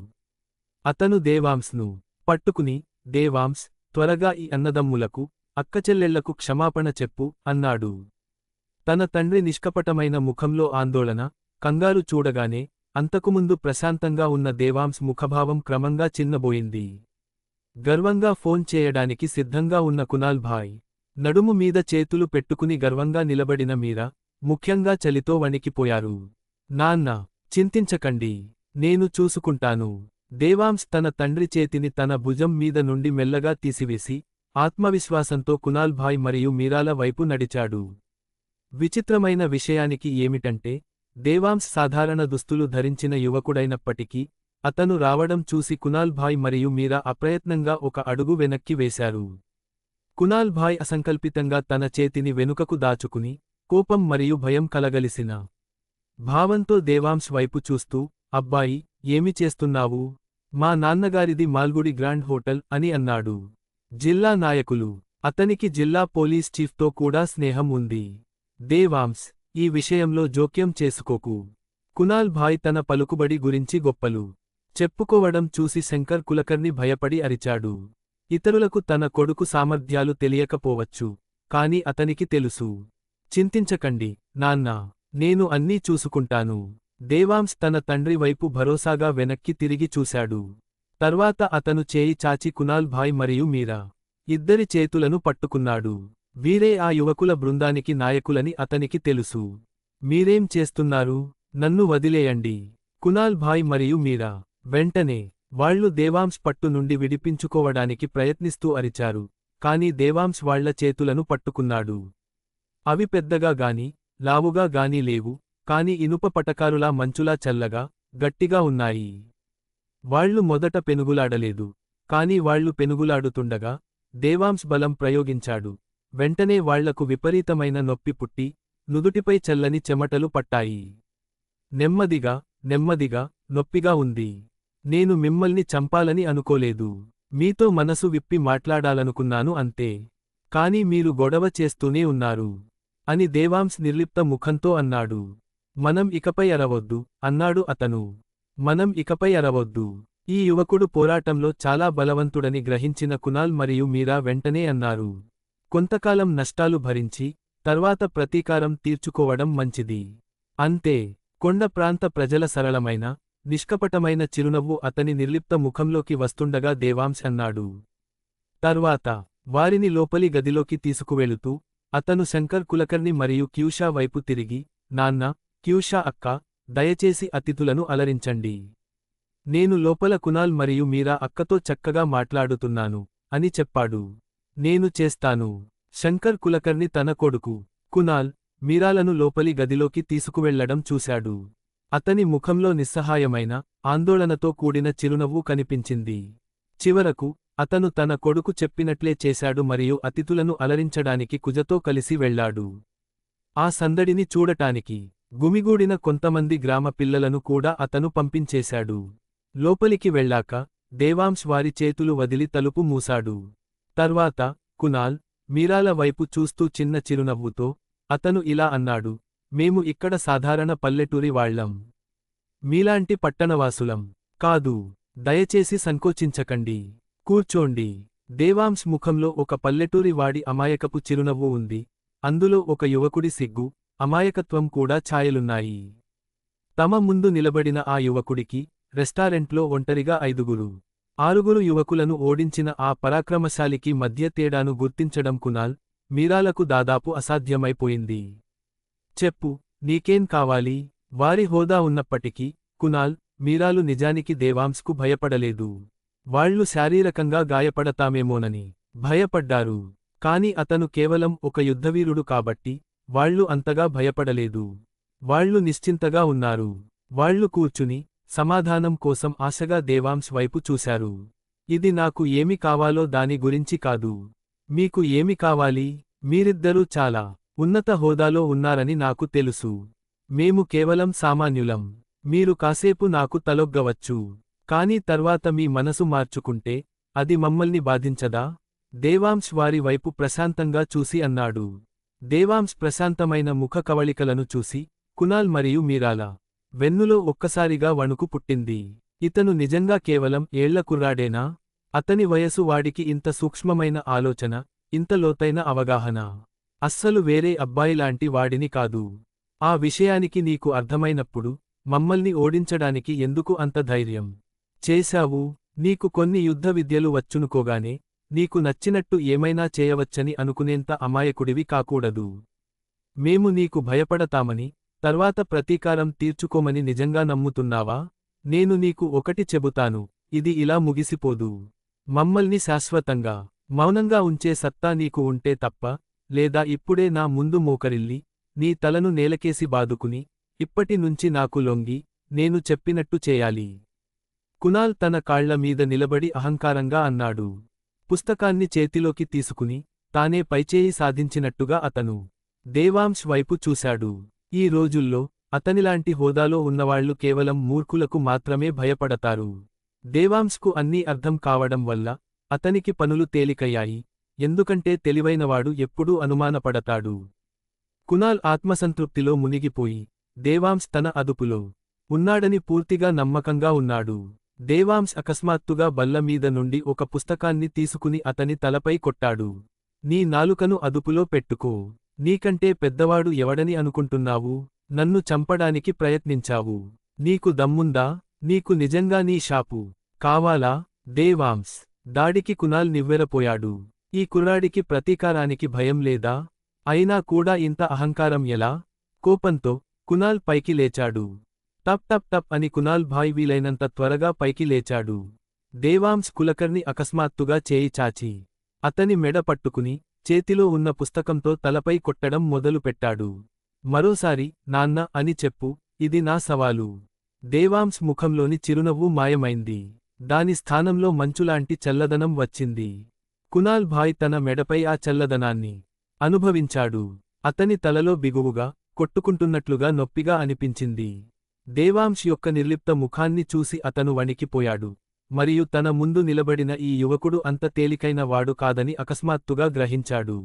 అతను దేవాంశ్ను పట్టుకుని, దేవాంశ్, త్వరగా ఈ అన్నదమ్ములకు, అక్కచెల్లెళ్లకు క్షమాపణ చెప్పు అన్నాడు. తన తండ్రి నిష్కపటమైన ముఖంలో ఆందోళన, కంగారు చూడగానే, అంతకుముందు ప్రశాంతంగా ఉన్న దేవాంశ్ ముఖభావం క్రమంగా చిన్నబోయింది. గర్వంగా ఫోన్ చేయడానికి సిద్ధంగా ఉన్న కునాల్ భాయ్, నడుము మీద చేతులు పెట్టుకుని గర్వంగా నిలబడిన మీరా, ముఖ్యంగా చలితో వణికిపోయారు. నాన్న, చింతించకండి, నేను చూసుకుంటాను. దేవాంశ్ తన తండ్రి చేతిని తన భుజం మీద నుండి మెల్లగా తీసివేసి, ఆత్మవిశ్వాసంతో కునాల్ భాయ్ మరియు మీరాల వైపు నడిచాడు. విచిత్రమైన విషయానికి ఏమిటంటే, దేవాంశ్ సాధారణ దుస్తులు ధరించిన యువకుడైనప్పటికీ, అతను రావడం చూసి కునాల్ భాయ్ మరియు మీరా అప్రయత్నంగా ఒక అడుగు వెనక్కి వేశారు. కునాల్ భాయ్ అసంకల్పితంగా తన చేతిని వెనుకకు దాచుకుని, కోపం మరియు భయం కలగలిసిన భావంతో దేవాంశ్ వైపు చూస్తూ, అబ్బాయి, ఏమి చేస్తున్నావు? మా నాన్నగారిది మాల్గుడి గ్రాండ్ హోటల్ అని అన్నాడు. జిల్లా నాయకులు, అతనికి జిల్లా పోలీస్ చీఫ్తో కూడా స్నేహం ఉంది. దేవాంశ్, ఈ విషయంలో జోక్యం చేసుకోకు. కునాల్ భాయ్ తన పలుకుబడి గురించి గొప్పలు చెప్పుకోవడం చూసి శంకర్ కులకర్ణి భయపడి అరిచాడు. ఇతరులకు తన కొడుకు సామర్థ్యాలు తెలియకపోవచ్చు, కాని అతనికి తెలుసు. చింతించకండి, నాన్నా, నేను అన్నీ చూసుకుంటాను. దేవాంశ్ తన తండ్రి వైపు భరోసాగా వెనక్కి తిరిగి చూశాడు. తర్వాత అతను చేయి చాచి కునాల్ భాయ్ మరియు మీరా ఇద్దరి చేతులను పట్టుకున్నాడు. వీరే ఆ యువకుల బృందానికి నాయకులని అతనికి తెలుసు. మీరేం చేస్తున్నారు? నన్ను వదిలేయండి. కునాల్ భాయ్ మరియు మీరా వెంటనే వాళ్లు దేవాంశ్ పట్టు నుండి విడిపించుకోవడానికి ప్రయత్నిస్తూ అరిచారు, కాని దేవాంశ్ వాళ్ల చేతులను పట్టుకున్నాడు. అవి పెద్దగా గాని, లావుగా గాని లేవు, కాని ఇనుప పటకారులా మంచులా చల్లగా, గట్టిగా ఉన్నాయి. వాళ్లు మొదట పెనుగులాడలేదు, కాని వాళ్లు పెనుగులాడుతుండగా, దేవాంశ్ బలం ప్రయోగించాడు. వెంటనే వాళ్లకు విపరీతమైన నొప్పి పుట్టి, నుదుటిపై చల్లని చెమటలు పట్టాయి. నెమ్మదిగా, నెమ్మదిగా, నొప్పిగా ఉంది. నేను మిమ్మల్ని చంపాలని అనుకోలేదు. మీతో మనసు విప్పి మాట్లాడాలనుకున్నాను అంతే. కాని మీరు గొడవ చేస్తూనే ఉన్నారు అని దేవాంశ్ నిర్లిప్త ముఖంతో అన్నాడు. మనం ఇకపై అరవొద్దు అన్నాడు అతను. మనం ఇకపై అరవొద్దు. ఈ యువకుడు పోరాటంలో చాలా బలవంతుడని గ్రహించిన కునాల్ మరియు మీరా వెంటనే అన్నారు. కొంతకాలం నష్టాలు భరించి, తర్వాత ప్రతీకారం తీర్చుకోవడం మంచిది. అంతే. కొండ ప్రాంత ప్రజల సరళమైన, నిష్కపటమైన చిరునవ్వు అతని నిర్లిప్త ముఖంలోకి వస్తుండగా దేవాంశ్ అన్నాడు. తర్వాత వారిని లోపలి గదిలోకి తీసుకువెళుతూ, అతను శంకర్ కులకర్ణి మరియు క్యూషా వైపు తిరిగి, నాన్న, క్యూషా అక్క, దయచేసి అతిథులను అలరించండి. నేను లోపల కునాల్ మరియు మీరా అక్కతో చక్కగా మాట్లాడుతున్నాను అని చెప్పాడు. నేను చేస్తాను. శంకర్ కులకర్ణి తన కొడుకు కునాల్, మీరాలను లోపలి గదిలోకి తీసుకువెళ్లడం చూశాడు. అతని ముఖంలో నిస్సహాయమైన, ఆందోళనతో కూడిన చిరునవ్వు కనిపించింది. చివరకు అతను తన కొడుకు చెప్పినట్లే చేశాడు మరియు అతిథులను అలరించడానికి కుజతో కలిసి వెళ్లాడు. ఆ సందడిని చూడటానికి గుమిగూడిన కొంతమంది గ్రామ పిల్లలను కూడా అతను పంపించేశాడు. లోపలికి వెళ్ళాక దేవాంశ్ వారి చేతులు వదిలి తలుపు మూసాడు. తర్వాత కునాల్, మీరాల వైపు చూస్తూ చిన్న చిరునవ్వుతో అతను ఇలా అన్నాడు, మేము ఇక్కడ సాధారణ పల్లెటూరి వాళ్లం. మీలాంటి పట్టణవాసులం కాదు. దయచేసి సంకోచించకండి. కూర్చోండి. దేవాంశ్ ముఖంలో ఒక పల్లెటూరి వాడి అమాయకపు చిరునవ్వు ఉంది. అందులో ఒక యువకుడి సిగ్గు, అమాయకత్వం కూడా ఛాయలున్నాయి. తమ ముందు నిలబడిన ఆ యువకుడికి రెస్టారెంట్లో ఒంటరిగా 6 యువకులను ఓడించిన ఆ పరాక్రమశాలికి మధ్య తేడాను గుర్తించడం కునాల్, మీరాలకు దాదాపు అసాధ్యమైపోయింది. చెప్పు, నీకేం కావాలి? వారి హోదా ఉన్నప్పటికీ కునాల్, మీరాలు నిజానికి దేవాంశ్కు భయపడలేదు. వాళ్లు శారీరకంగా గాయపడతామేమోనని భయపడ్డారు. కాని అతను కేవలం ఒక యుద్ధవీరుడు కాబట్టి వాళ్లు అంతగా భయపడలేదు. వాళ్లు నిశ్చింతగా ఉన్నారు. వాళ్లు కూర్చుని సమాధానం కోసం ఆశగా దేవాంశ్ వైపు చూశారు. ఇది నాకు ఏమి కావాలో దాని గురించి కాదు. మీకు ఏమి కావాలి? మీరిద్దరూ చాలా ఉన్నత హోదాలో ఉన్నారని నాకు తెలుసు. మేము కేవలం సామాన్యులం. మీరు కాసేపు నాకు తలొగ్గవచ్చు. కాని తర్వాత మీ మనసు మార్చుకుంటే అది మమ్మల్ని బాధించదా? దేవాంశ్ వారి వైపు ప్రశాంతంగా చూసి అన్నాడు. దేవాంశ్ ప్రశాంతమైన ముఖ కవళికలను చూసి కునాల్ మరియు మీరాల వెన్నులో ఒక్కసారిగా వణుకు పుట్టింది. ఇతను నిజంగా కేవలం ఏళ్ల కుర్రాడేనా? అతని వయసు వాడికి ఇంత సూక్ష్మమైన ఆలోచన, ఇంత లోతైన అవగాహన. అస్సలు వేరే అబ్బాయిలాంటి వాడిని కాదు. ఆ విషయానికి నీకు అర్థమైనప్పుడు మమ్మల్ని ఓడించడానికి ఎందుకు అంత ధైర్యం చేశావు? నీకు కొన్ని యుద్ధ విద్యలు వచ్చునుకోగానే నీకు నచ్చినట్టు ఏమైనా చేయవచ్చని అనుకునేంత అమాయకుడివి కాకూడదు. మేము నీకు భయపడతామని, తర్వాత ప్రతీకారం తీర్చుకోమని నిజంగా నమ్ముతున్నావా? నేను నీకు ఒకటి చెబుతాను, ఇది ఇలా ముగిసిపోదు. మమ్మల్ని శాశ్వతంగా మౌనంగా ఉంచే సత్తా నీకు ఉంటే తప్ప, లేదా ఇప్పుడే నా ముందు మోకరిల్లి నీ తలను నేలకేసి బాదుకుని ఇప్పటి నుంచి నాకు లొంగి నేను చెప్పినట్టు చేయాలి. కునాల్ తన కాళ్ల మీద నిలబడి అహంకారంగా అన్నాడు. పుస్తకాన్ని చేతిలోకి తీసుకుని తానే పైచేయి సాధించినట్టుగా అతను దేవాంశ్ వైపు చూశాడు. ఈ రోజుల్లో అతనిలాంటి హోదాలో ఉన్నవాళ్లు కేవలం మూర్ఖులకు మాత్రమే భయపడతారు. దేవాంశ్కు అన్నీ అర్థం కావడం వల్ల అతనికి పనులు తేలికయ్యాయి. ఎందుకంటే తెలివైనవాడు ఎప్పుడూ అనుమానపడతాడు. కునాల్ ఆత్మసంతృప్తిలో మునిగిపోయి దేవాంశ్ తన అదుపులో ఉన్నాడని పూర్తిగా నమ్మకంగా ఉన్నాడు. దేవాంశ్ అకస్మాత్తుగా బల్ల మీద నుండి ఒక పుస్తకాన్ని తీసుకుని అతని తలపై కొట్టాడు. నీ నాలుకను అదుపులో పెట్టుకో. నీకంటే పెద్దవాడు ఎవడని అనుకుంటున్నావు? నన్ను చంపడానికి ప్రయత్నించావు. నీకు దమ్ముందా? నీకు నిజంగా నీ షాపు కావాలా? దేవాంశ్ దాడికి కునాల్ నివ్వెరపోయాడు. ఈ కుర్రాడికి ప్రతీకారానికి భయం లేదా? అయినా కూడా ఇంత అహంకారం ఎలా? కోపంతో కునాల్ పైకి లేచాడు. టప్ టప్ టప్ అని కునాల్ భాయ్ వీలైనంత త్వరగా పైకి లేచాడు. దేవాంశ్ కులకర్ణి అకస్మాత్తుగా చేయి చాచి అతని మెడ పట్టుకుని చేతిలో ఉన్న పుస్తకంతో తలపై కొట్టడం మొదలుపెట్టాడు. మరోసారి నాన్న అని చెప్పు, ఇది నా సవాలు. దేవాంశ్ ముఖంలోని చిరునవ్వు మాయమైంది. దాని స్థానంలో మంచులాంటి చల్లదనం వచ్చింది. కునాల్ భాయ్ తన మెడపై ఆ చల్లదనాన్ని అనుభవించాడు. అతని తలలో బిగువుగా కొట్టుకుంటున్నట్లుగా నొప్పిగా అనిపించింది. దేవాంశ్ యొక్క నిర్లిప్త ముఖాన్ని చూసి అతను వణికిపోయాడు. మరియు తన ముందు నిలబడిన ఈ యువకుడు అంత తేలికైన వాడు కాదని అకస్మాత్తుగా గ్రహించాడు.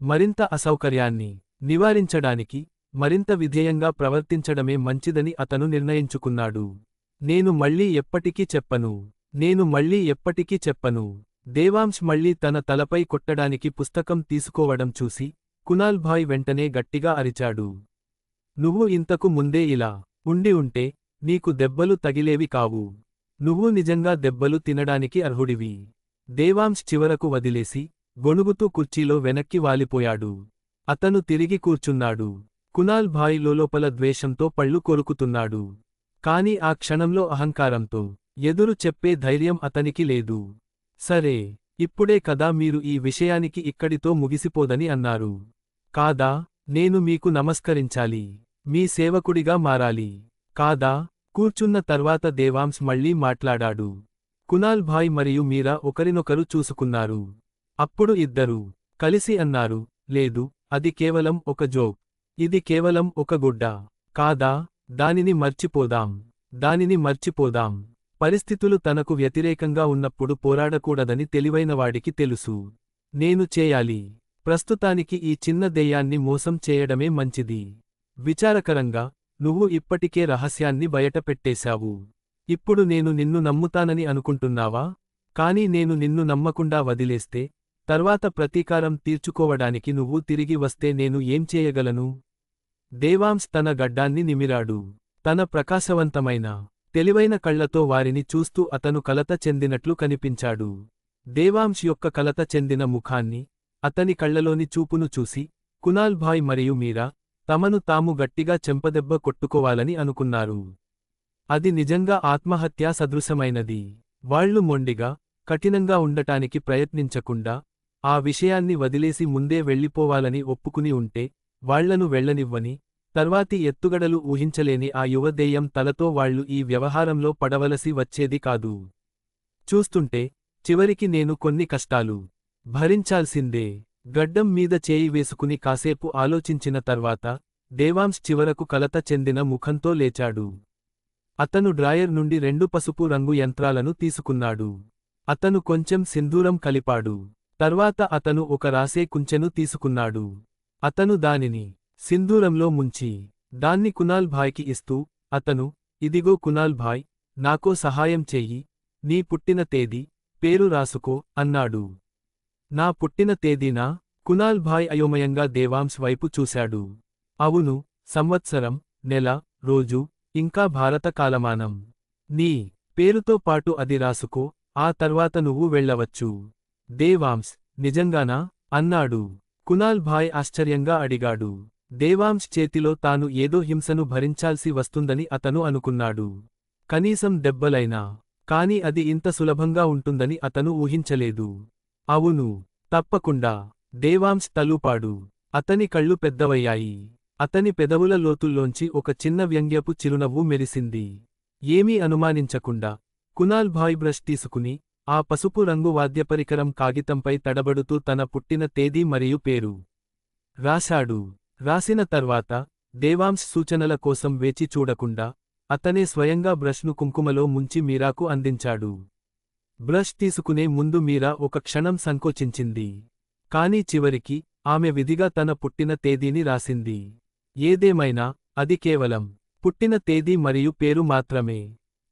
మరింత అసౌకర్యాన్ని నివారించడానికి మరింత విధేయంగా ప్రవర్తించడమే మంచిదని అతను నిర్ణయించుకున్నాడు. నేను మళ్ళీ ఎప్పటికీ చెప్పను. నేను మళ్ళీ ఎప్పటికీ చెప్పను. దేవాంశ్ మళ్ళీ తన తలపై కొట్టడానికి పుస్తకం తీసుకోవడం చూసి కునాల్ భాయ్ వెంటనే గట్టిగా అరిచాడు. నువ్వు ఇంతకు ముందే ఇలా ఉండి ఉంటే నీకు దెబ్బలు తగిలేవి కావు. నువ్వు నిజంగా దెబ్బలు తినడానికి అర్హుడివి. దేవాంశ్ చివరకు వదిలేసి గొణుగుతూ కుర్చీలో వెనక్కి వాలిపోయాడు. అతను తిరిగి కూర్చున్నాడు. కునాల్ భాయ్ లోలోపల ద్వేషంతో పళ్ళు కొరుకుతున్నాడు. కాని ఆ క్షణంలో అహంకారంతో ఎదురు చెప్పే ధైర్యం అతనికి లేదు. సరే, ఇప్పుడే కదా మీరు ఈ విషయానికి ఇక్కడితో ముగిసిపోదని అన్నారు. కాదా? నేను మీకు నమస్కరించాలి. మీ సేవకుడిగా మారాలి. కాదా? కూర్చున్న తర్వాత దేవాంశ్ మళ్ళీ మాట్లాడాడు. కునాల్ భాయ్ మరియు మీరా ఒకరినొకరు చూసుకున్నారు. అప్పుడు ఇద్దరూ కలిసి అన్నారు, లేదు, అది కేవలం ఒక జోక్. ఇది కేవలం ఒక గుడ్డ. కాదా, దానిని మర్చిపోదాం. పరిస్థితులు తనకు వ్యతిరేకంగా ఉన్నప్పుడు పోరాడకూడదని తెలివైనవాడికి తెలుసు. నేను చేయాలి. ప్రస్తుతానికి ఈ చిన్న దెయ్యాన్ని మోసం చేయడమే మంచిది. విచారకరంగా, నువ్వు ఇప్పటికే రహస్యాన్ని బయటపెట్టేశావు. ఇప్పుడు నేను నిన్ను నమ్ముతానని అనుకుంటున్నావా? కాని నేను నిన్ను నమ్మకుండా వదిలేస్తే, తర్వాత ప్రతీకారం తీర్చుకోవడానికి నువ్వు తిరిగి వస్తే నేను ఏం చేయగలను? దేవాంశ్ తన గడ్డాన్ని నిమిరాడు. తన ప్రకాశవంతమైన, తెలివైన కళ్లతో వారిని చూస్తూ అతను కలత చెందినట్లు కనిపించాడు. దేవాంశ్ యొక్క కలత చెందిన ముఖాన్ని, అతని కళ్లలోని చూపును చూసి, కునాల్ భాయ్ మరియు మీరా, తమను తాము గట్టిగా చెంపదెబ్బ కొట్టుకోవాలని అనుకున్నారు. అది నిజంగా ఆత్మహత్యా సదృశమైనది. వాళ్లు మొండిగా, కఠినంగా ఉండటానికి ప్రయత్నించకుండా, ఆ విషయాన్ని వదిలేసి ముందే వెళ్ళిపోవాలని ఒప్పుకుని ఉంటే, వాళ్లను వెళ్లనివ్వని, తర్వాతి ఎత్తుగడలు ఊహించలేని ఆ యువ దెయ్యం తలతో వాళ్లు ఈ వ్యవహారంలో పడవలసి వచ్చేది కాదు. చూస్తుంటే, చివరికి నేను కొన్ని కష్టాలు భరించాల్సిందే. గడ్డం మీద చేయి వేసుకుని కాసేపు ఆలోచించిన తర్వాత, దేవాంశ్ చివరకు కలత చెందిన ముఖంతో లేచాడు. అతను డ్రాయర్ నుండి 2 పసుపు రంగు యంత్రాలను తీసుకున్నాడు. అతను కొంచెం సింధూరం కలిపాడు. తర్వాత అతను ఒక రాసే కుంచెను తీసుకున్నాడు. అతను దానిని సింధూరంలో ముంచి, దాన్ని కునాల్ భాయ్కి ఇస్తూ, అతను, ఇదిగో కునాల్ భాయ్, నాకో సహాయం చెయ్యి, నీ పుట్టిన తేదీ, పేరు రాసుకో, అన్నాడు. నా పుట్టిన తేదీనా? కునాల్ భాయ్ అయోమయంగా దేవాంశ్ వైపు చూశాడు. అవును, సంవత్సరం, నెల, రోజు, ఇంకా భారత కాలమానం. నీ పేరుతో పాటు అది రాసుకో, ఆ తర్వాత నువ్వు వెళ్ళవచ్చు. దేవాంశ్, నిజంగానా? అన్నాడు. కునాల్ భాయ్ ఆశ్చర్యంగా అడిగాడు. దేవాంశ్ చేతిలో తాను ఏదో హింసను భరించాల్సి వస్తుందని అతను అనుకున్నాడు. కనీసం దెబ్బలైనా. కాని అది ఇంత సులభంగా ఉంటుందని అతను ఊహించలేదు. అవును, తప్పకుండా. దేవాంశ్ తలూపాడు. అతని కళ్ళు పెద్దవయ్యాయి. అతని పెదవుల లోతుల్లోంచి ఒక చిన్న వ్యంగ్యపు చిరునవ్వు మెరిసింది. ఏమీ అనుమానించకుండా, కునాల్ భాయ్ బ్రష్ తీసుకుని, ఆ పసుపు రంగు వాద్యపరికరం కాగితంపై తడబడుతూ తన పుట్టిన తేదీ మరియు పేరు రాశాడు. రాసిన తర్వాత, దేవాంశ్ సూచనల కోసం వేచి చూడకుండా, అతనే స్వయంగా బ్రష్ను కుంకుమలో ముంచి మీరాకు అందించాడు. బ్రష్ తీసుకునే ముందు మీరా ఒక క్షణం సంకోచించింది. కాని చివరికి, ఆమె విధిగా తన పుట్టిన తేదీని రాసింది. ఏదేమైనా, అది కేవలం పుట్టిన తేదీ మరియు పేరు మాత్రమే.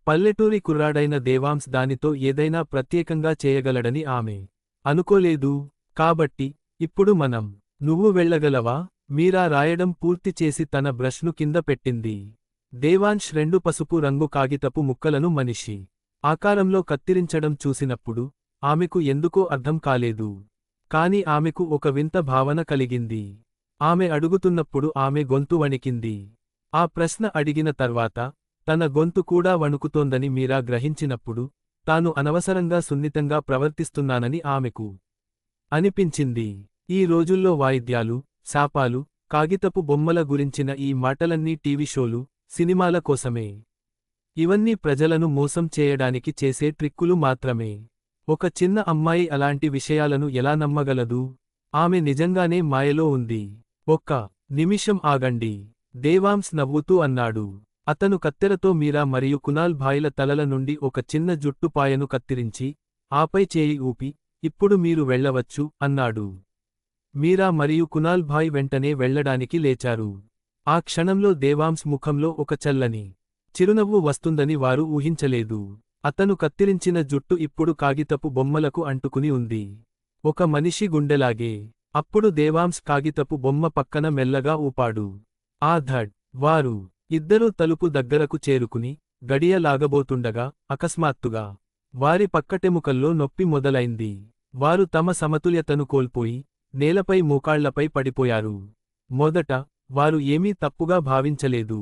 పల్లెటూరి కుర్రాడైన దేవాంశ్ దానితో ఏదైనా ప్రత్యేకంగా చేయగలడని ఆమె అనుకోలేదు. కాబట్టి, ఇప్పుడు మనం, నువ్వు వెళ్ళగలవా? మీరా రాయడం పూర్తి చేసి తన బ్రష్ను కింద పెట్టింది. దేవాంశ్ 2 పసుపు రంగు కాగితపు ముక్కలను మనిషి ఆకారంలో కత్తిరించడం చూసినప్పుడు, ఆమెకు ఎందుకో అర్థం కాలేదు. కాని ఆమెకు ఒక వింత భావన కలిగింది. ఆమె అడుగుతున్నప్పుడు ఆమె గొంతు వణికింది. ఆ ప్రశ్న అడిగిన తర్వాత, తన గొంతు కూడా వణుకుతోందని మీరా గ్రహించినప్పుడు, తాను అనవసరంగా సున్నితంగా ప్రవర్తిస్తున్నానని ఆమెకు అనిపించింది. ఈ రోజుల్లో వాయిద్యాలు, శాపాలు, కాగితపు బొమ్మల గురించిన ఈ మాటలన్నీ టీవీ షోలు, సినిమాల కోసమే. ఇవన్నీ ప్రజలను మోసం చేయడానికి చేసే ట్రిక్కులు మాత్రమే. ఒక చిన్న అమ్మాయి అలాంటి విషయాలను ఎలా నమ్మగలదు? ఆమె నిజంగానే మాయలో ఉంది. ఒక్క నిమిషం ఆగండి, దేవాంశ్ నవ్వుతూ అన్నాడు. అతను కత్తెరతో మీరా మరియు కునాల్ భాయ్ల తలల నుండి ఒక చిన్న జుట్టుపాయను కత్తిరించి, ఆపై చేయి ఊపి, ఇప్పుడు మీరు వెళ్ళవచ్చు, అన్నాడు. మీరా మరియు కునాల్ భాయ్ వెంటనే వెళ్లడానికి లేచారు. ఆ క్షణంలో దేవాంశ్ ముఖంలో ఒక చల్లని చిరునవ్వు వస్తుందని వారు ఊహించలేదు. అతను కత్తిరించిన జుట్టు ఇప్పుడు కాగితపు బొమ్మలకు అంటుకుని ఉంది. ఒక మనిషి గుండెలాగే. అప్పుడు దేవాంశ్ కాగితపు బొమ్మ పక్కన మెల్లగా ఊపాడు. ఆ ధడ్! వారు ఇద్దరూ తలుపు దగ్గరకు చేరుకుని, గడియ లాగబోతుండగా, అకస్మాత్తుగా వారి పక్కటెముకల్లో నొప్పి మొదలైంది. వారు తమ సమతుల్యతను కోల్పోయి, నేలపై మోకాళ్లపై పడిపోయారు. మొదట, వారు ఏమీ తప్పుగా భావించలేదు.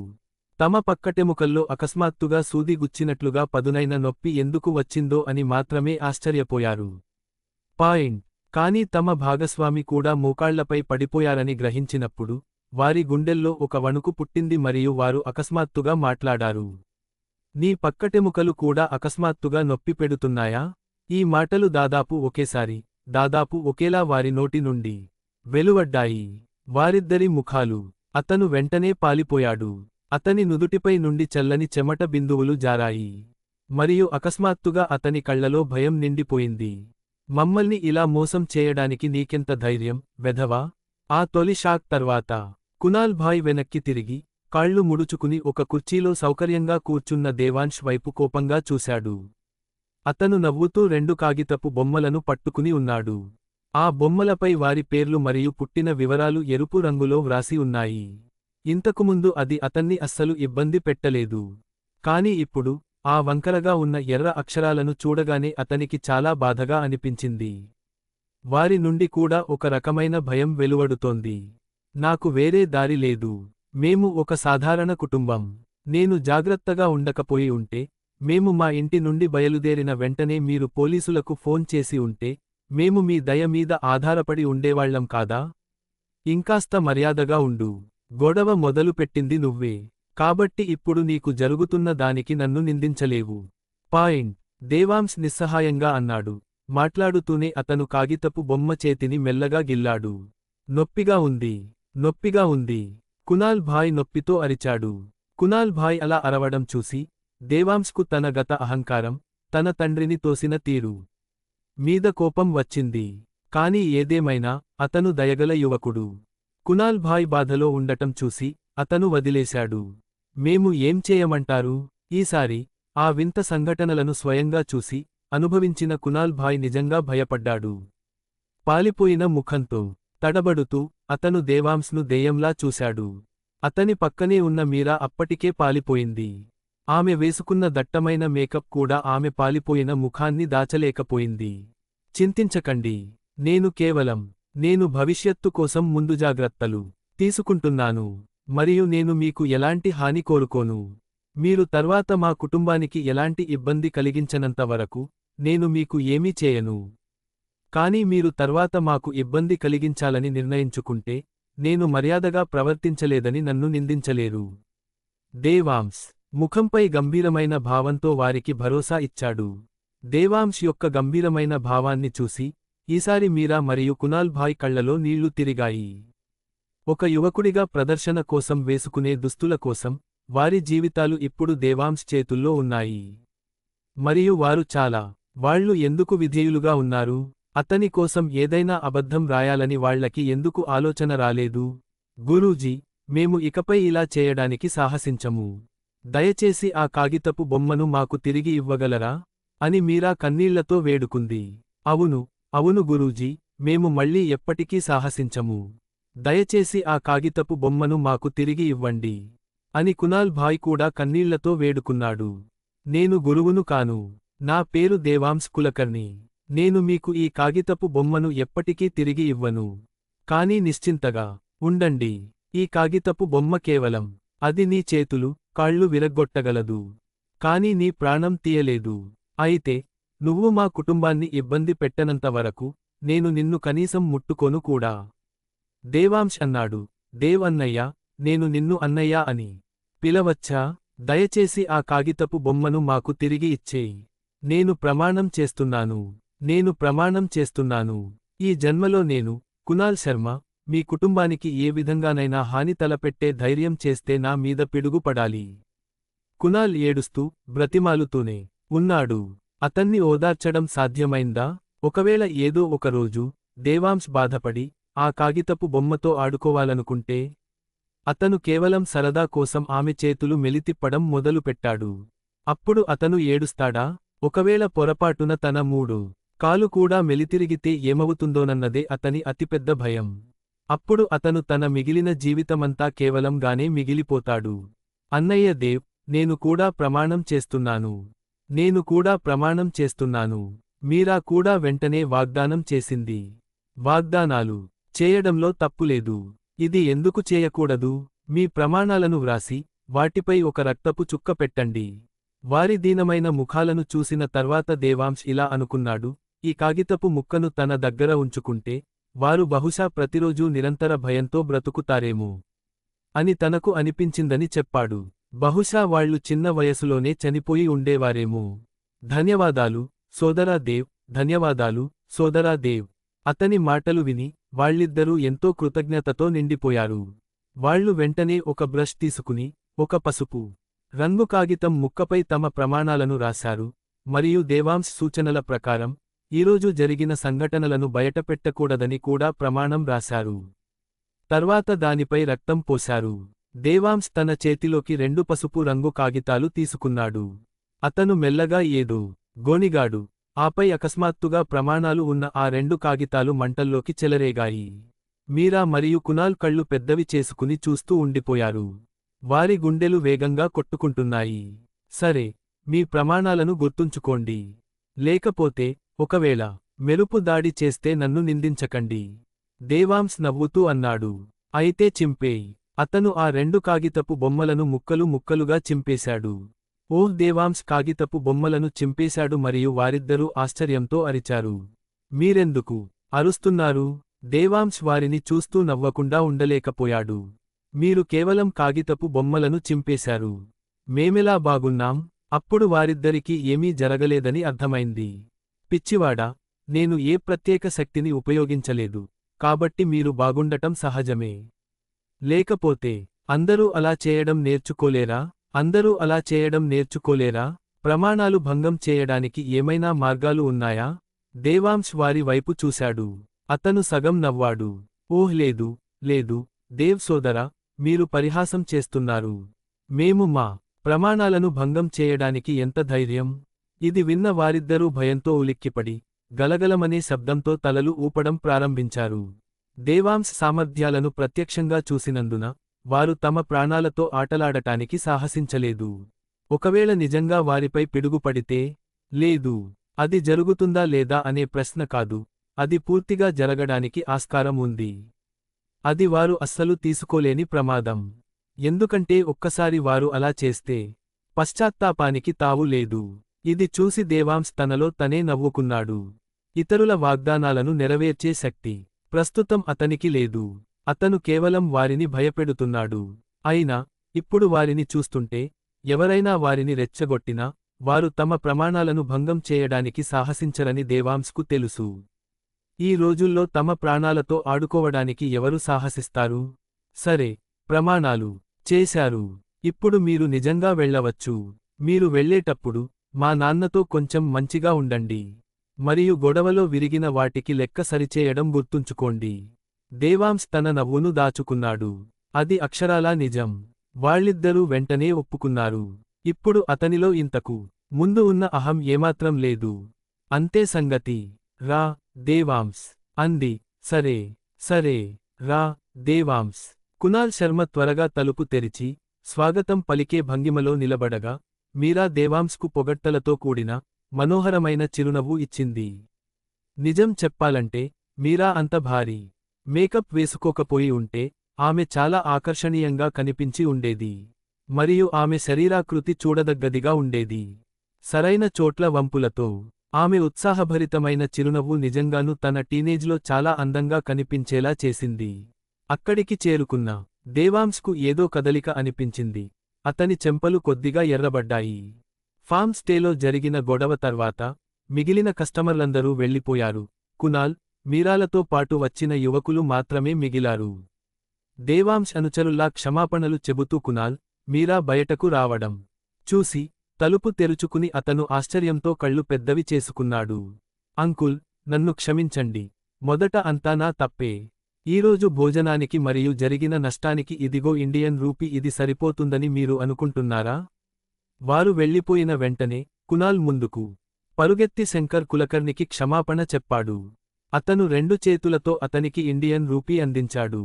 తమ పక్కటెముకల్లో అకస్మాత్తుగా సూది గుచ్చినట్లుగా పదునైన నొప్పి ఎందుకు వచ్చిందో అని మాత్రమే ఆశ్చర్యపోయారు. కాని తమ భాగస్వామి కూడా మోకాళ్లపై పడిపోయారని గ్రహించినప్పుడు, వారి గుండెల్లో ఒక వణుకు పుట్టింది మరియు వారు అకస్మాత్తుగా మాట్లాడారు. నీ పక్కటెముకలు కూడా అకస్మాత్తుగా నొప్పి పెడుతున్నాయా? ఈ మాటలు దాదాపు ఒకేసారి, దాదాపు ఒకేలా వారి నోటి నుండి వెలువడ్డాయి. వారిద్దరి ముఖాలు. అతను వెంటనే పాలిపోయాడు. అతని నుదుటిపై నుండి చల్లని చెమట బిందువులు జారాయి. మరియు అకస్మాత్తుగా అతని కళ్లలో భయం నిండిపోయింది. మమ్మల్ని ఇలా మోసం చేయడానికి నీకెంత ధైర్యం, వెధవా? ఆ తొలి షాక్ తర్వాత కునాల్ భాయ్ వెనక్కి తిరిగి, కాళ్ళు ముడుచుకుని ఒక కుర్చీలో సౌకర్యంగా కూర్చున్న దేవాంశ్ వైపు కోపంగా చూశాడు. అతను నవ్వుతూ 2 కాగితపు బొమ్మలను పట్టుకుని ఉన్నాడు. ఆ బొమ్మలపై వారి పేర్లు మరియు పుట్టిన వివరాలు ఎరుపు రంగులో వ్రాసి ఉన్నాయి. ఇంతకుముందు అది అతన్ని అస్సలు ఇబ్బంది పెట్టలేదు. కాని ఇప్పుడు, ఆ వంకరగా ఉన్న ఎర్ర అక్షరాలను చూడగానే అతనికి చాలా బాధగా అనిపించింది. వారి నుండి కూడా ఒక రకమైన భయం వెలువడుతోంది. నాకు వేరే దారి లేదు. మేము ఒక సాధారణ కుటుంబం. నేను జాగ్రత్తగా ఉండకపోయి ఉంటే, మేము మా ఇంటి నుండి బయలుదేరిన వెంటనే మీరు పోలీసులకు ఫోన్ చేసి ఉంటే, మేము మీ దయ మీద ఆధారపడి ఉండేవాళ్లం కాదా? ఇంకాస్త మర్యాదగా ఉండు. గొడవ మొదలుపెట్టింది నువ్వే. కాబట్టి ఇప్పుడు నీకు జరుగుతున్న దానికి నన్ను నిందించలేవు. పాయింట్. దేవాంశ్ నిస్సహాయంగా అన్నాడు. మాట్లాడుతూనే అతను కాగితపు బొమ్మ చేతిని మెల్లగా గిల్లాడు. నొప్పిగా ఉంది. నొప్పిగా ఉంది. కునాల్ భాయ్ నొప్పితో అరిచాడు. కునాల్ భాయ్ అలా అరవడం చూసి, దేవాంశ్కు తన గత అహంకారం, తన తండ్రిని తోసిన తీరు మీద కోపం వచ్చింది. కాని ఏదేమైనా, అతను దయగల యువకుడు. కునాల్ భాయ్ బాధలో ఉండటం చూసి, అతను వదిలేశాడు. మేము ఏం చేయమంటారు? ఈసారి, ఆ వింత సంఘటనలను స్వయంగా చూసి, అనుభవించిన కునాల్ భాయ్ నిజంగా భయపడ్డాడు. పాలిపోయిన ముఖంతో తడబడుతూ, అతను దేవాంశ్ను దెయ్యంలా చూశాడు. అతని పక్కనే ఉన్న మీరా అప్పటికే పాలిపోయింది. ఆమె వేసుకున్న దట్టమైన మేకప్ కూడా ఆమె పాలిపోయిన ముఖాన్ని దాచలేకపోయింది. చింతించకండి. నేను భవిష్యత్తు కోసం ముందు జాగ్రత్తలు తీసుకుంటున్నాను. మరియు నేను మీకు ఎలాంటి హాని కోరుకోను. మీరు తర్వాత మా కుటుంబానికి ఎలాంటి ఇబ్బంది కలిగించనంత వరకు, నేను మీకు ఏమీ చేయను. కానీ మీరు తర్వాత మాకు ఇబ్బంది కలిగించాలని నిర్ణయించుకుంటే, నేను మర్యాదగా ప్రవర్తించలేదని నన్ను నిందించలేరు. దేవాంశ్ ముఖంపై గంభీరమైన భావంతో వారికి భరోసా ఇచ్చాడు. దేవాంశ్ యొక్క గంభీరమైన భావాన్ని చూసి, ఈసారి మీరా మరియు కునాల్ భాయ్ కళ్లలో నీళ్లు తిరిగాయి. ఒక యువకుడిగా ప్రదర్శన కోసం వేసుకునే దుస్తుల కోసం, వారి జీవితాలు ఇప్పుడు దేవాంశ్ చేతుల్లో ఉన్నాయి. మరియు వాళ్ళు ఎందుకు విధేయులుగా ఉన్నారు? అతని కోసం ఏదైనా అబద్ధం రాయాలని వాళ్లకి ఎందుకు ఆలోచన రాలేదు? గురూజీ, మేము ఇకపై ఇలా చేయడానికి సాహసించము. దయచేసి ఆ కాగితపు బొమ్మను మాకు తిరిగి ఇవ్వగలరా? అని మీరా కన్నీళ్లతో వేడుకుంది. అవును గురూజీ, మేము మళ్ళీ ఎప్పటికీ సాహసించము. దయచేసి ఆ కాగితపు బొమ్మను మాకు తిరిగి ఇవ్వండి. అని కునాల్ భాయ్ కూడా కన్నీళ్లతో వేడుకున్నాడు. నేను గురువును కాను. నా పేరు దేవాంశ్ కులకర్ణి. నేను మీకు ఈ కాగితపు బొమ్మను ఎప్పటికీ తిరిగి ఇవ్వను. కానీ నిశ్చింతగా ఉండండి. ఈ కాగితపు బొమ్మ కేవలం, అది నీ చేతులు, కాళ్ళు విరగ్గొట్టగలదు. కానీ నీ ప్రాణం తీయలేదు. అయితే, నువ్వు మా కుటుంబాన్ని ఇబ్బంది పెట్టనంత వరకు, నేను నిన్ను కనీసం ముట్టుకోను కూడా. దేవాంశ్ అన్నాడు. దేవ్ అన్నయ్య, నేను నిన్ను అన్నయ్య అని పిలవచ్చా? దయచేసి ఆ కాగితపు బొమ్మను మాకు తిరిగి ఇచ్చేయి. నేను ప్రమాణం చేస్తున్నాను. ఈ జన్మలో నేను, కునాల్ శర్మ, మీ కుటుంబానికి ఏ విధంగానైనా హాని తలపెట్టే ధైర్యం చేస్తే నా మీద పిడుగుపడాలి. కునాల్ ఏడుస్తూ, బ్రతిమాలుతూనే ఉన్నాడు. అతన్ని ఓదార్చడం సాధ్యమైందా? ఒకవేళ ఏదో ఒకరోజు, దేవాంశ్ బాధపడి, ఆ కాగితపు బొమ్మతో ఆడుకోవాలనుకుంటే? అతను కేవలం సరదా కోసం ఆమె చేతులు మెలితిప్పడం మొదలుపెట్టాడు. అప్పుడు అతను ఏడుస్తాడా? ఒకవేళ పొరపాటున తన కాలు కూడా మెలితిరిగితే ఏమవుతుందోనన్నదే అతని అతిపెద్ద భయం. అప్పుడు అతను తన మిగిలిన జీవితమంతా కేవలంగానే మిగిలిపోతాడు. అన్నయ్య దేవ్, నేను కూడా ప్రమాణం చేస్తున్నాను. మీరా కూడా వెంటనే వాగ్దానం చేసింది. వాగ్దానాలు చేయడంలో తప్పులేదు. ఇది ఎందుకు చేయకూడదు? మీ ప్రమాణాలను వ్రాసి, వాటిపై ఒక రక్తపు చుక్క పెట్టండి. వారి దీనమైన ముఖాలను చూసిన తర్వాత దేవాంశ్ ఇలా అనుకున్నాడు, ఈ కాగితపు ముక్కను తన దగ్గర ఉంచుకుంటే, వారు బహుశా ప్రతిరోజూ నిరంతర భయంతో బ్రతుకుతారేమో అని తనకు అనిపించిందని చెప్పాడు. బహుశా వాళ్లు చిన్న వయసులోనే చనిపోయి ఉండేవారేమో. ధన్యవాదాలు, సోదరా దేవ్, ధన్యవాదాలు, సోదరా దేవ్. అతని మాటలు విని, వాళ్ళిద్దరూ ఎంతో కృతజ్ఞతతో నిండిపోయారు. వాళ్ళు వెంటనే ఒక బ్రష్ తీసుకుని, ఒక పసుపు రంగు కాగితం ముక్కపై తమ ప్రమాణాలను రాశారు, మరియు దేవాంశ్ సూచనల ప్రకారం, ఈరోజు జరిగిన సంఘటనలను బయటపెట్టకూడదని కూడా ప్రమాణం రాశారు. తర్వాత దానిపై రక్తం పోశారు. దేవాంశ్ తన చేతిలోకి 2 పసుపు రంగు కాగితాలు తీసుకున్నాడు. అతను మెల్లగా ఏదో గోనిగాడు. ఆపై అకస్మాత్తుగా ప్రమాణాలు ఉన్న ఆ 2 కాగితాలు మంటల్లోకి చెలరేగాయి. మీరా మరియు కునాల్ కళ్ళు పెద్దవి చేసుకుని చూస్తూ ఉండిపోయారు. వారి గుండెలు వేగంగా కొట్టుకుంటున్నాయి. సరే, మీ ప్రమాణాలను గుర్తుంచుకోండి. లేకపోతే, ఒకవేళ మెరుపు దాడి చేస్తే నన్ను నిందించకండి. దేవాంశ్ నవ్వుతూ అన్నాడు. అయితే చింపేయ్. అతను ఆ 2 కాగితపు బొమ్మలను ముక్కలు ముక్కలుగా చింపేశాడు. ఓహ్! దేవాంశ్ కాగితపు బొమ్మలను చింపేశాడు మరియు వారిద్దరూ ఆశ్చర్యంతో అరిచారు. మీరెందుకు అరుస్తున్నారు? దేవాంశ్ వారిని చూస్తూ నవ్వకుండా ఉండలేకపోయాడు. మీరు కేవలం కాగితపు బొమ్మలను చింపేశారు. మేమెలా బాగున్నాం? అప్పుడు వారిద్దరికీ ఏమీ జరగలేదని అర్థమైంది. పిచ్చివాడా, నేను ఏ ప్రత్యేక శక్తిని ఉపయోగించలేదు, కాబట్టి మీరు బాగుండటం సహజమే. లేకపోతే అందరూ అలా చేయడం నేర్చుకోలేరా? అందరూ అలా చేయడం నేర్చుకోలేరా? ప్రమాణాలు భంగం చేయడానికి ఏమైనా మార్గాలు ఉన్నాయా? దేవాంశ్ వారి వైపు చూశాడు. అతను సగం నవ్వాడు. ఓహ్ లేదు, లేదు, దేవ్ సోదరా, మీరు పరిహాసం చేస్తున్నారు. మేము మా ప్రమాణాలను భంగం చేయడానికి ఎంత ధైర్యం? ఇది విన్న వారిద్దరూ భయంతో ఉలిక్కిపడి, గలగలమనే శబ్దంతో తలలు ఊపడం ప్రారంభించారు. దేవాంశ్ సామర్థ్యాలను ప్రత్యక్షంగా చూసినందున, వారు తమ ప్రాణాలతో ఆటలాడటానికి సాహసించలేదు. ఒకవేళ నిజంగా వారిపై పిడుగుపడితే? లేదు. అది జరుగుతుందా లేదా అనే ప్రశ్న కాదు, అది పూర్తిగా జరగడానికి ఆస్కారం ఉంది. అది వారు అస్సలు తీసుకోలేని ప్రమాదం. ఎందుకంటే ఒక్కసారి వారు అలా చేస్తే, పశ్చాత్తాపానికి తావు లేదు. ఇది చూసి దేవాంశ్ తనలో తనే నవ్వుకున్నాడు. ఇతరుల వాగ్దానాలను నెరవేర్చే శక్తి ప్రస్తుతం అతనికి లేదు. అతను కేవలం వారిని భయపెడుతున్నాడు. అయినా, ఇప్పుడు వారిని చూస్తుంటే, ఎవరైనా వారిని రెచ్చగొట్టినా, వారు తమ ప్రమాణాలను భంగం చేయడానికి సాహసించరని దేవాంశ్కు తెలుసు. ఈ రోజుల్లో తమ ప్రాణాలతో ఆడుకోవడానికి ఎవరు సాహసిస్తారు? సరే, ప్రమాణాలు చేశారు. ఇప్పుడు మీరు నిజంగా వెళ్ళవచ్చు. మీరు వెళ్ళేటప్పుడు, మా నాన్నతో కొంచెం మంచిగా ఉండండి. మరియు గొడవలో విరిగిన వాటికి లెక్క సరిచేయడం గుర్తుంచుకోండి. దేవాంశ్ తన నవ్వును దాచుకున్నాడు. అది అక్షరాలా నిజం. వాళ్ళిద్దరూ వెంటనే ఒప్పుకున్నారు. ఇప్పుడు అతనిలో ఇంతకు ముందు ఉన్న అహం ఏమాత్రం లేదు. అంతే సంగతి. రా, దేవాంశ్ అంది. సరే, సరే, రా, దేవాంశ్. కునాల్ శర్మ త్వరగా తలుపు తెరిచి, స్వాగతం పలికే భంగిమలో నిలబడగా, మీరా దేవాంశ్కు పొగడ్తలతో కూడిన మనోహరమైన చిరునవ్వు ఇచ్చింది. నిజం చెప్పాలంటే, మీరా అంత భారీ మేకప్ వేసుకోకపోయి ఉంటే, ఆమె చాలా ఆకర్షణీయంగా కనిపించి ఉండేది. మరియు ఆమె శరీరాకృతి చూడదగ్గదిగా ఉండేది. సరైన చోట్ల వంపులతో, ఆమె ఉత్సాహభరితమైన చిరునవ్వు నిజంగానూ తన టీనేజ్లో చాలా అందంగా కనిపించేలా చేసింది. అక్కడికి చేరుకున్న దేవాంశ్కు ఏదో కదలిక అనిపించింది. అతని చెంపలు కొద్దిగా ఎర్రబడ్డాయి. ఫామ్ స్టేలో జరిగిన గొడవ తర్వాత, మిగిలిన కస్టమర్లందరూ వెళ్ళిపోయారు. కునాల్, మీరాలతో పాటు వచ్చిన యువకులు మాత్రమే మిగిలారు. దేవాంశ్ అనుచరుల్లా క్షమాపణలు చెబుతూ కునాల్, మీరా బయటకు రావడం చూసి, తలుపు తెరుచుకుని అతను ఆశ్చర్యంతో కళ్ళు పెద్దవి చేసుకున్నాడు. అంకుల్, నన్ను క్షమించండి. మొదట అంతా నా తప్పే. ఈరోజు భోజనానికి మరియు జరిగిన నష్టానికి ఇదిగో ఇండియన్ రూపీ ఇది సరిపోతుందని మీరు అనుకుంటున్నారా? వారు వెళ్ళిపోయిన వెంటనే, కునాల్ ముందుకు పరుగెత్తి శంకర్ కులకర్ణికి క్షమాపణ చెప్పాడు. అతను 2 చేతులతో అతనికి ఇండియన్ రూపీ అందించాడు.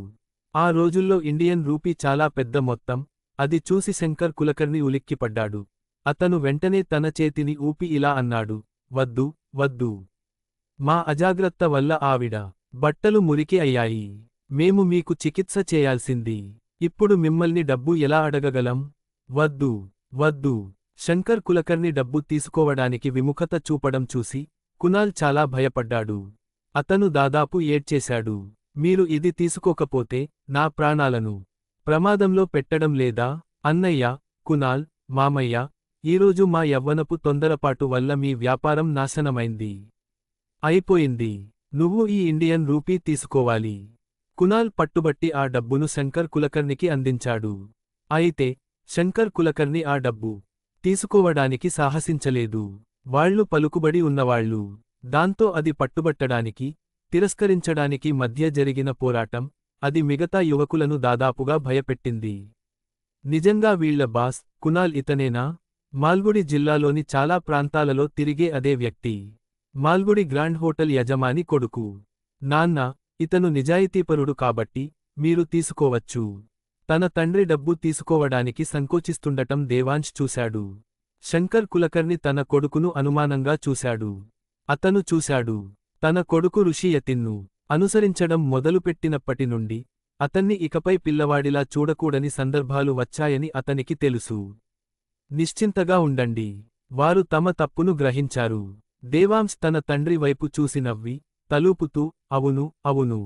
ఆ రోజుల్లో ఇండియన్ రూపీ చాలా పెద్ద మొత్తం, అది చూసి శంకర్ కులకర్ణి ఉలిక్కిపడ్డాడు. అతను వెంటనే తన చేతిని ఊపి ఇలా అన్నాడు, వద్దు, వద్దు. మా అజాగ్రత్త వల్ల ఆవిడ బట్టలు మురికి అయ్యాయి. మేము మీకు చికిత్స చేయాల్సింది. ఇప్పుడు మిమ్మల్ని డబ్బు ఎలా అడగగలం? వద్దు, వద్దు. శంకర్ కులకర్ణి డబ్బు తీసుకోవడానికి విముఖత చూపడం చూసి, కునాల్ చాలా భయపడ్డాడు. అతను దాదాపు ఏడ్చేశాడు. మీరు ఇది తీసుకోకపోతే, నా ప్రాణాలను ప్రమాదంలో పెట్టడం లేదా? అన్నయ్య, కునాల్, మామయ్య, ఈరోజు మా యవ్వనపు తొందరపాటు వల్ల మీ వ్యాపారం నాశనమైంది. అయిపోయింది. నువ్వు ఈ ఇండియన్ రూపీ తీసుకోవాలి. కునాల్ పట్టుబట్టి ఆ డబ్బును శంకర్ కులకర్ణికి అందించాడు. అయితే, శంకర్ కులకర్ణి ఆ డబ్బు తీసుకోవడానికి సాహసించలేదు. వాళ్లు పలుకుబడి ఉన్నవాళ్లు. దాంతో అది పట్టుబట్టడానికి, తిరస్కరించడానికి మధ్య జరిగిన పోరాటం, అది మిగతా యువకులను దాదాపుగా భయపెట్టింది. నిజంగా వీళ్ల బాస్, కునాల్ ఇతనేనా? మాల్గుడి జిల్లాలోని చాలా ప్రాంతాలలో తిరిగే అదే వ్యక్తి. మాల్గుడి గ్రాండ్ హోటల్ యజమాని కొడుకు. నాన్న, ఇతను నిజాయితీపరుడు కాబట్టి మీరు తీసుకోవచ్చు. తన తండ్రి డబ్బు తీసుకోవడానికి సంకోచిస్తుండటం దేవాంశ్ చూశాడు. శంకర్ కులకర్ణి తన కొడుకును అనుమానంగా చూశాడు. అతను చూశాడు. తన కొడుకు ఋషి యతిన్ను అనుసరించడం మొదలుపెట్టినప్పటి నుండి అతన్ని ఇకపై పిల్లవాడిలా చూడకూడని సందర్భాలు వచ్చాయని అతనికి తెలుసు. నిశ్చింతగా ఉండండి. వారు తమ తప్పును గ్రహించారు. దేవాంశ్ తన తండ్రి వైపు చూసి నవ్వి, తలూపుతూ, అవును, అవును.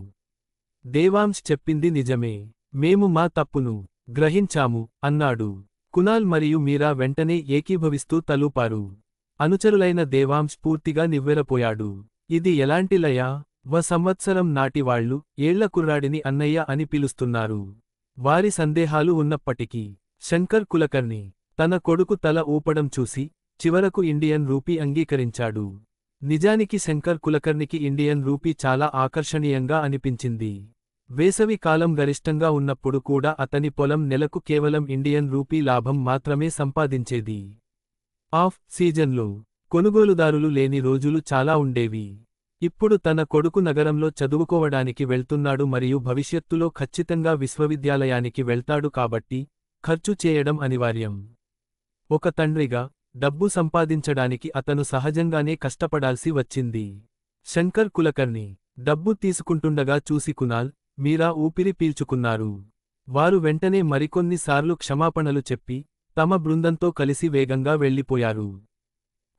దేవాంశ్ చెప్పింది నిజమే. మేము మా తప్పును గ్రహించాము అన్నాడు. కునాల్ మరియు మీరా వెంటనే ఏకీభవిస్తూ తలూపారు. అనుచరులైన దేవాంశ్ పూర్తిగా నివ్వెరపోయాడు. ఇది ఎలాంటి లయ? సంవత్సరం నాటివాళ్లు ఏళ్ల కుర్రాడిని అన్నయ్య అని పిలుస్తున్నారు. వారి సందేహాలు ఉన్నప్పటికీ శంకర్ కులకర్ణి తన కొడుకు తల ఊపడం చూసి చివరకు ఇండియన్ రూపీ అంగీకరించాడు. నిజానికి శంకర్ కులకర్ణికి ఇండియన్ రూపీ చాలా ఆకర్షణీయంగా అనిపించింది. వేసవి కాలం గరిష్టంగా ఉన్నప్పుడు కూడా అతని పొలం నెలకు కేవలం ఇండియన్ రూపీ లాభం మాత్రమే సంపాదించేది. ఆఫ్ సీజన్లో కొనుగోలుదారులు లేని రోజులు చాలా ఉండేవి. ఇప్పుడు తన కొడుకు నగరంలో చదువుకోవడానికి వెళ్తున్నాడు మరియు భవిష్యత్తులో ఖచ్చితంగా విశ్వవిద్యాలయానికి వెళ్తాడు కాబట్టి ఖర్చు చేయడం అనివార్యం. ఒక తండ్రిగా డబ్బు సంపాదించడానికి అతను సహజంగానే కష్టపడాల్సి వచ్చింది. శంకర్ కులకర్ణి డబ్బు తీసుకుంటుండగా చూసి కునాల్, మీరా ఊపిరి పీల్చుకున్నారు. వారు వెంటనే మరికొన్ని సార్లు క్షమాపణలు చెప్పి తమ బృందంతో కలిసి వేగంగా వెళ్ళిపోయారు.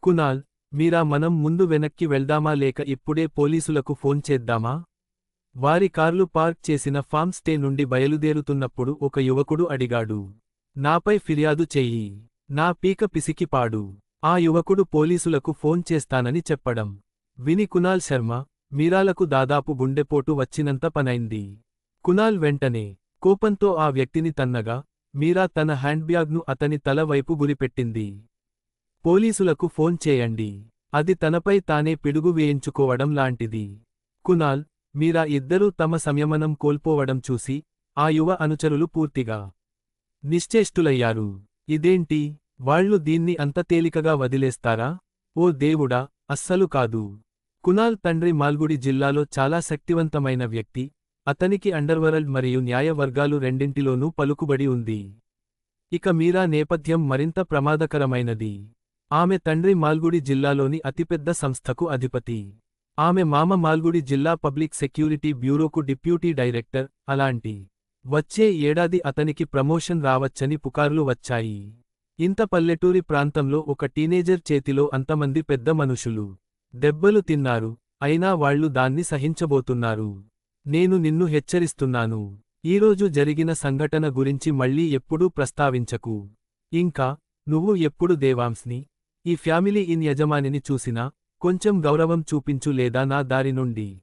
కునాల్, మీరా మనం ముందు వెనక్కి వెళ్దామా లేక ఇప్పుడే పోలీసులకు ఫోన్ చేద్దామా? వారి కార్లు పార్క్ చేసిన ఫామ్ స్టే నుండి బయలుదేరుతున్నప్పుడు ఒక యువకుడు అడిగాడు. నాపై ఫిర్యాదు చెయ్యి. నా పీక పిసికి పాడు. ఆ యువకుడు పోలీసులకు ఫోన్ చేస్తానని చెప్పడం విని కునాల్ శర్మ, మీరాలకు దాదాపు గుండెపోటు వచ్చినంత పనైంది. కునాల్ వెంటనే కోపంతో ఆ వ్యక్తిని తన్నగా, మీరా తన హ్యాండ్బ్యాగ్ను అతని తల వైపు గురిపెట్టింది. పోలీసులకు ఫోన్ చేయండి. అది తనపై తానే పిడుగు వేయించుకోవడం లాంటిది. కునాల్, మీరా ఇద్దరూ తమ సంయమనం కోల్పోవడం చూసి ఆ యువ అనుచరులు పూర్తిగా నిశ్చేష్టులయ్యారు. ఇదేంటి? వాళ్లు దీన్ని అంత తేలికగా వదిలేస్తారా? ఓ దేవుడా, అస్సలు కాదు. కునాల్ తండ్రి మాల్గుడి జిల్లాలో చాలా శక్తివంతమైన వ్యక్తి. అతనికి అండర్వరల్డ్ మరియు న్యాయ వర్గాలు రెండింటిలోనూ పలుకుబడి ఉంది. ఇక మీరా నేపథ్యం మరింత ప్రమాదకరమైనది. ఆమె తండ్రి మాల్గుడి జిల్లాలోని అతిపెద్ద సంస్థకు అధిపతి. ఆమె మామ మాల్గుడి జిల్లా పబ్లిక్ సెక్యూరిటీ బ్యూరోకు డిప్యూటీ డైరెక్టర్. అలాంటి వచ్చే ఏడాది అతనికి ప్రమోషన్ రావచ్చని పుకార్లు వచ్చాయి. ఇంత పల్లెటూరి ప్రాంతంలో ఒక టీనేజర్ చేతిలో అంతమంది పెద్ద మనుషులు దెబ్బలు తిన్నారు. అయినా వాళ్లు దాన్ని సహించబోతున్నారు. నేను నిన్ను హెచ్చరిస్తున్నాను. ఈరోజు జరిగిన సంఘటన గురించి మళ్ళీ ఎప్పుడూ ప్రస్తావించకు. ఇంకా నువ్వు ఎప్పుడు దేవాంశ్ని, ఈ ఫ్యామిలీ ఇన్ యజమానిని చూసినా కొంచెం గౌరవం చూపించు లేదా నా దారి నుండి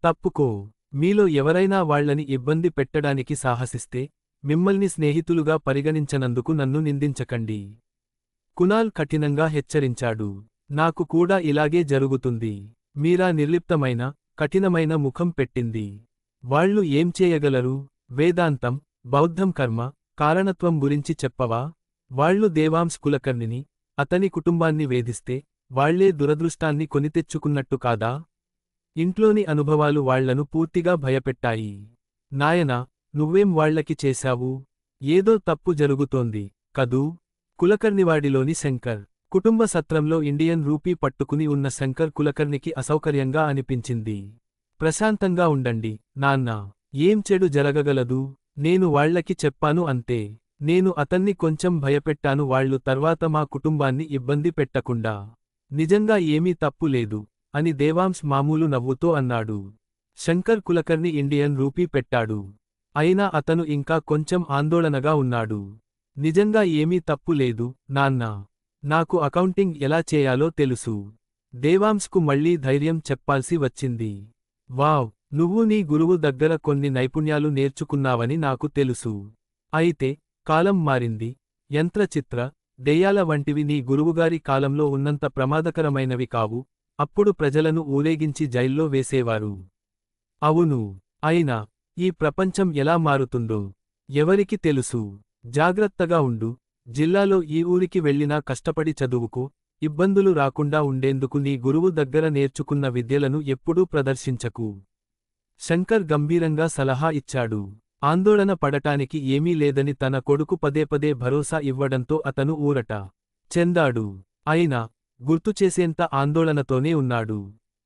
తప్పుకో. మీలో ఎవరైనా వాళ్లని ఇబ్బంది పెట్టడానికి సాహసిస్తే మిమ్మల్ని స్నేహితులుగా పరిగణించనందుకు నన్ను నిందించకండి. కునాల్ కఠినంగా హెచ్చరించాడు. నాకు కూడా ఇలాగే జరుగుతుంది. మీరా నిర్లిప్తమైన, కఠినమైన ముఖం పెట్టింది. వాళ్లు ఏం చేయగలరు? వేదాంతం, బౌద్ధం కర్మ, కారణత్వం గురించి చెప్పవా? వాళ్లు దేవాంశ్ కులకర్ణిని, అతని కుటుంబాన్ని వేధిస్తే వాళ్లే దురదృష్టాన్ని కొనితెచ్చుకున్నట్టు కాదా? ఇంట్లోని అనుభవాలు వాళ్లను పూర్తిగా భయపెట్టాయి. నాయనా, నువ్వేం వాళ్లకి చేశావు? ఏదో తప్పు జరుగుతోంది కదూ? కులకర్ణివాడిలోని శంకర్ కుటుంబ సత్రంలో ఇండియన్ రూపీ పట్టుకుని ఉన్న శంకర్ కులకర్ణికి అసౌకర్యంగా అనిపించింది. ప్రశాంతంగా ఉండండి, నాన్నా. ఏం చెడు జరగగలదు? నేను వాళ్లకి చెప్పాను అంతే. నేను అతన్ని కొంచెం భయపెట్టాను. వాళ్లు తర్వాత మా కుటుంబాన్ని ఇబ్బంది పెట్టకుండా. నిజంగా ఏమీ తప్పు లేదు అని దేవాంశ్ మామూలు నవ్వుతో అన్నాడు. శంకర్ కులకర్ణి ఇండియన్ రూపీ పెట్టాడు. అయినా అతను ఇంకా కొంచెం ఆందోళనగా ఉన్నాడు. నిజంగా ఏమీ తప్పు లేదు, నాన్నా. నాకు అకౌంటింగ్ ఎలా చేయాలో తెలుసు. దేవాంశ్కు మళ్లీ ధైర్యం చెప్పాల్సి వచ్చింది. వావ్, నువ్వు నీ గురువు దగ్గర కొన్ని నైపుణ్యాలు నేర్చుకున్నావని నాకు తెలుసు. అయితే కాలం మారింది. యంత్రచిత్ర, దెయ్యాల వంటివి నీ గురువుగారి కాలంలో ఉన్నంత ప్రమాదకరమైనవి కావు. అప్పుడు ప్రజలను ఊరేగించి జైల్లో వేసేవారు. అవును. అయినా ఈ ప్రపంచం ఎలా మారుతుందో ఎవరికి తెలుసు? జాగ్రత్తగా ఉండు. జిల్లాలో ఈ ఊరికి వెళ్ళినా కష్టపడి చదువుకో. ఇబ్బందులు రాకుండా ఉండేందుకు నీ గురువు దగ్గర నేర్చుకున్న విద్యలను ఎప్పుడూ ప్రదర్శించకు. శంకర్ గంభీరంగా సలహా ఇచ్చాడు. ఆందోళన పడటానికి ఏమీ లేదని తన కొడుకు పదేపదే భరోసా ఇవ్వడంతో అతను ఊరట చెందాడు. అయినా గుర్తుచేసేంత ఆందోళనతోనే ఉన్నాడు.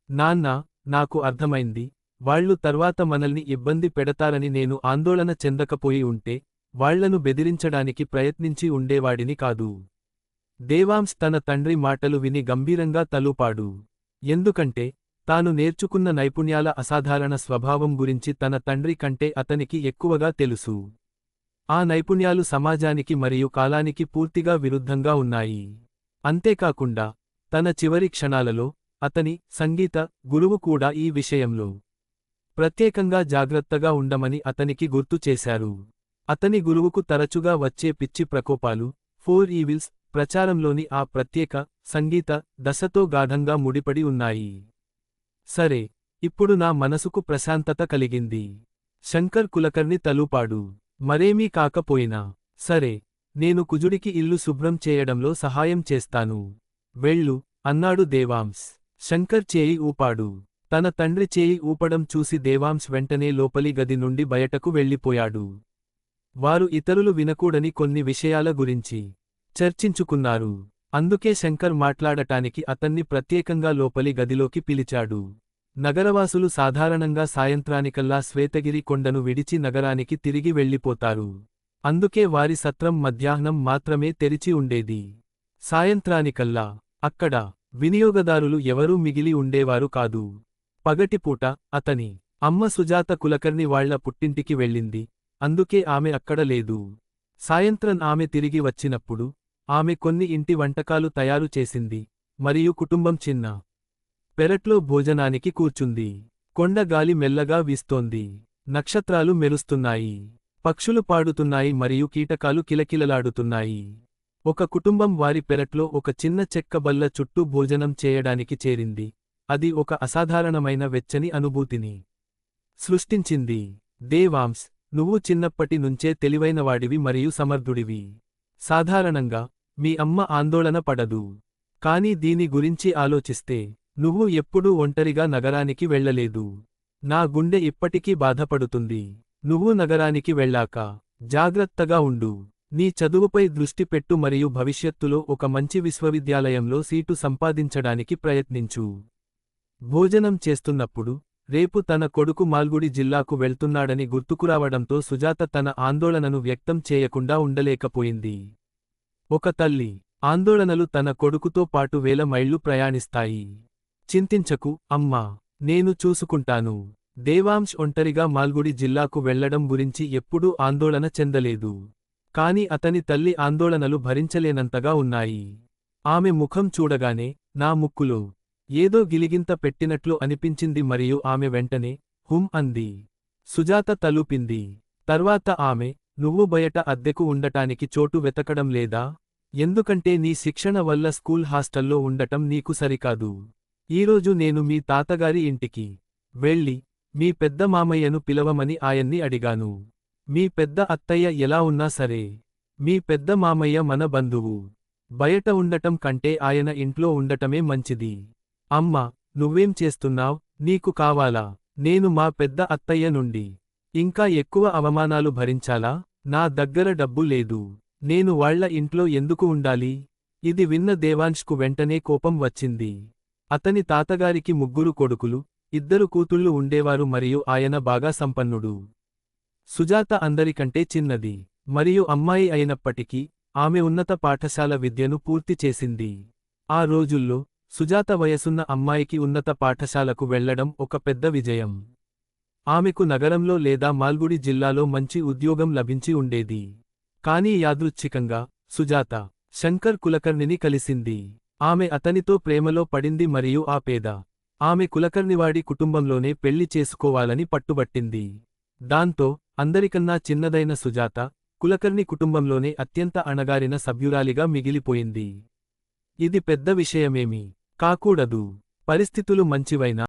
నాన్నా, నాకు అర్థమైంది. వాళ్లు తర్వాత మనల్ని ఇబ్బంది పెడతారని నేను ఆందోళన చెందకపోయి ఉంటే వాళ్లను బెదిరించడానికి ప్రయత్నించి ఉండేవాడిని కాదు. దేవాంశ్ తన తండ్రి మాటలు విని గంభీరంగా తలూపాడు. ఎందుకంటే తాను నేర్చుకున్న నైపుణ్యాల అసాధారణ స్వభావం గురించి తన తండ్రి కంటే అతనికి ఎక్కువగా తెలుసు. ఆ నైపుణ్యాలు సమాజానికి మరియు కాలానికి పూర్తిగా విరుద్ధంగా ఉన్నాయి. అంతేకాకుండా తన చివరి క్షణాలలో అతని సంగీత గురువు కూడా ఈ విషయంలో ప్రత్యేకంగా జాగ్రత్తగా ఉండమని అతనికి గుర్తు చేశారు. అతని గురువుకు తరచుగా వచ్చే పిచ్చి ప్రకోపాలు, 4 ఈవిల్స్ ప్రచారంలోని ఆ ప్రత్యేక సంగీత దశతో గాఢంగా ముడిపడి ఉన్నాయి. సరే, ఇప్పుడు నా మనసుకు ప్రశాంతత కలిగింది. శంకర్ కులకర్ణి తలూపాడు. మరేమీ కాకపోయినా సరే, నేను కుజుడికి ఇల్లు శుభ్రం చేయడంలో సహాయం చేస్తాను. వెళ్ళు అన్నాడు దేవాంశ్. శంకర్ చేయి ఊపాడు. తన తండ్రి చేయి ఊపడం చూసి దేవాంశ్ వెంటనే లోపలి గది నుండి బయటకు వెళ్ళిపోయాడు. వారు ఇతరులు వినకూడని కొన్ని విషయాల గురించి చర్చించుకున్నారు. అందుకే శంకర్ మాట్లాడటానికి అతన్ని ప్రత్యేకంగా లోపలి గదిలోకి పిలిచాడు. నగరవాసులు సాధారణంగా సాయంత్రానికల్లా శ్వేతగిరి కొండను విడిచి నగరానికి తిరిగి వెళ్ళిపోతారు. అందుకే వారి సత్రం మధ్యాహ్నం మాత్రమే తెరిచి ఉండేది. సాయంత్రానికల్లా అక్కడ వినియోగదారులు ఎవరూ మిగిలి ఉండేవారు కాదు. పగటిపూట అతని అమ్మ సుజాత కులకర్ణి వాళ్ల పుట్టింటికి వెళ్ళింది. అందుకే ఆమె అక్కడ లేదు. సాయంత్రం ఆమె తిరిగి వచ్చినప్పుడు ఆమె కొన్ని ఇంటి వంటకాలు తయారు చేసింది మరియు కుటుంబం చిన్న పెరట్లో భోజనానికి కూర్చుంది. కొండ గాలి మెల్లగా వీస్తోంది. నక్షత్రాలు మెరుస్తున్నాయి. పక్షులు పాడుతున్నాయి మరియు కీటకాలు కిలకిలలాడుతున్నాయి. ఒక కుటుంబం వారి పెరట్లో ఒక చిన్న చెక్క బల్ల చుట్టూ భోజనం చేయడానికి చేరింది. అది ఒక అసాధారణమైన వెచ్చని అనుభూతిని సృష్టించింది. దేవాంశ్, నువ్వు చిన్నప్పటి నుంచే తెలివైనవాడివి మరియు సమర్థుడివి. సాధారణంగా మీ అమ్మ ఆందోళన పడదు. కానీ దీని గురించి ఆలోచిస్తే నువ్వు ఎప్పుడూ ఒంటరిగా నగరానికి వెళ్ళలేదు. నా గుండె ఇప్పటికీ బాధపడుతుంది. నువ్వు నగరానికి వెళ్ళాక జాగ్రత్తగా ఉండు. నీ చదువుపై దృష్టి పెట్టు మరియు భవిష్యత్తులో ఒక మంచి విశ్వవిద్యాలయంలో సీటు సంపాదించడానికి ప్రయత్నించు. భోజనం చేస్తున్నప్పుడు రేపు తన కొడుకు మాల్గుడి జిల్లాకు వెళ్తున్నాడని గుర్తుకురావడంతో సుజాత తన ఆందోళనను వ్యక్తం చేయకుండా ఉండలేకపోయింది. ఒక తల్లి ఆందోళనలు తన కొడుకుతో పాటు వేల మైళ్లు ప్రయాణిస్తాయి. చింతించకు అమ్మా, నేను చూసుకుంటాను. దేవాంశ్ ఒంటరిగా మాల్గుడి జిల్లాకు వెళ్లడం గురించి ఎప్పుడూ ఆందోళన చెందలేదు. కాని అతని తల్లి ఆందోళనలు భరించలేనంతగా ఉన్నాయి. ఆమె ముఖం చూడగానే నా ముక్కులో ఏదో గిలిగింత పెట్టినట్లు అనిపించింది మరియు ఆమె వెంటనే హుం అంది. సుజాత తలూపింది. తర్వాత ఆమె, నువ్వు బయట అద్దెకు ఉండటానికి చోటు వెతకడం లేదా? ఎందుకంటే నీ శిక్షణ వల్ల స్కూల్ హాస్టల్లో ఉండటం నీకు సరికాదు. ఈరోజు నేను మీ తాతగారి ఇంటికి వెళ్ళి మీ పెద్ద మామయ్యను పిలవమని ఆయన్ని అడిగాను. మీ పెద్ద అత్తయ్య ఎలా ఉన్నా సరే, మీ పెద్ద మామయ్య మన బంధువు. బయట ఉండటం కంటే ఆయన ఇంట్లో ఉండటమే మంచిది. అమ్మా, నువ్వేం చేస్తున్నావ్? నీకు కావాలా నేను మా పెద్ద అత్తయ్య నుండి ఇంకా ఎక్కువ అవమానాలు భరించాలా? నా దగ్గర డబ్బు లేదు. నేను వాళ్ల ఇంట్లో ఎందుకు ఉండాలి? ఇది విన్న దేవాంశ్కు వెంటనే కోపం వచ్చింది. అతని తాతగారికి 3 కొడుకులు, 2 కూతుళ్ళు ఉండేవారు మరియు ఆయన బాగా సంపన్నుడు. సుజాత అందరికంటే చిన్నది మరియు అమ్మాయి అయినప్పటికీ ఆమె ఉన్నత పాఠశాల విద్యను పూర్తి చేసింది. ఆ రోజుల్లో సుజాత వయసున్న అమ్మాయికి ఉన్నత పాఠశాలకు వెళ్లడం ఒక పెద్ద విజయం. ఆమెకు నగరంలో లేదా మాల్గుడి జిల్లాలో మంచి ఉద్యోగం లభించి ఉండేది. కానీ యాదృచ్ఛికంగా సుజాత శంకర్ కులకర్ణిని కలిసింది. ఆమె అతనితో ప్రేమలో పడింది మరియు ఆ పేద ఆమె కులకర్ణివాడి కుటుంబంలోనే పెళ్లి చేసుకోవాలని పట్టుబట్టింది. దాంతో అందరికన్నా చిన్నదైన సుజాత కులకర్ణి కుటుంబంలోనే అత్యంత అణగారిన సభ్యురాలిగా మిగిలిపోయింది. ఇది పెద్ద విషయమేమీ కాకూడదు. పరిస్థితులు మంచివైనా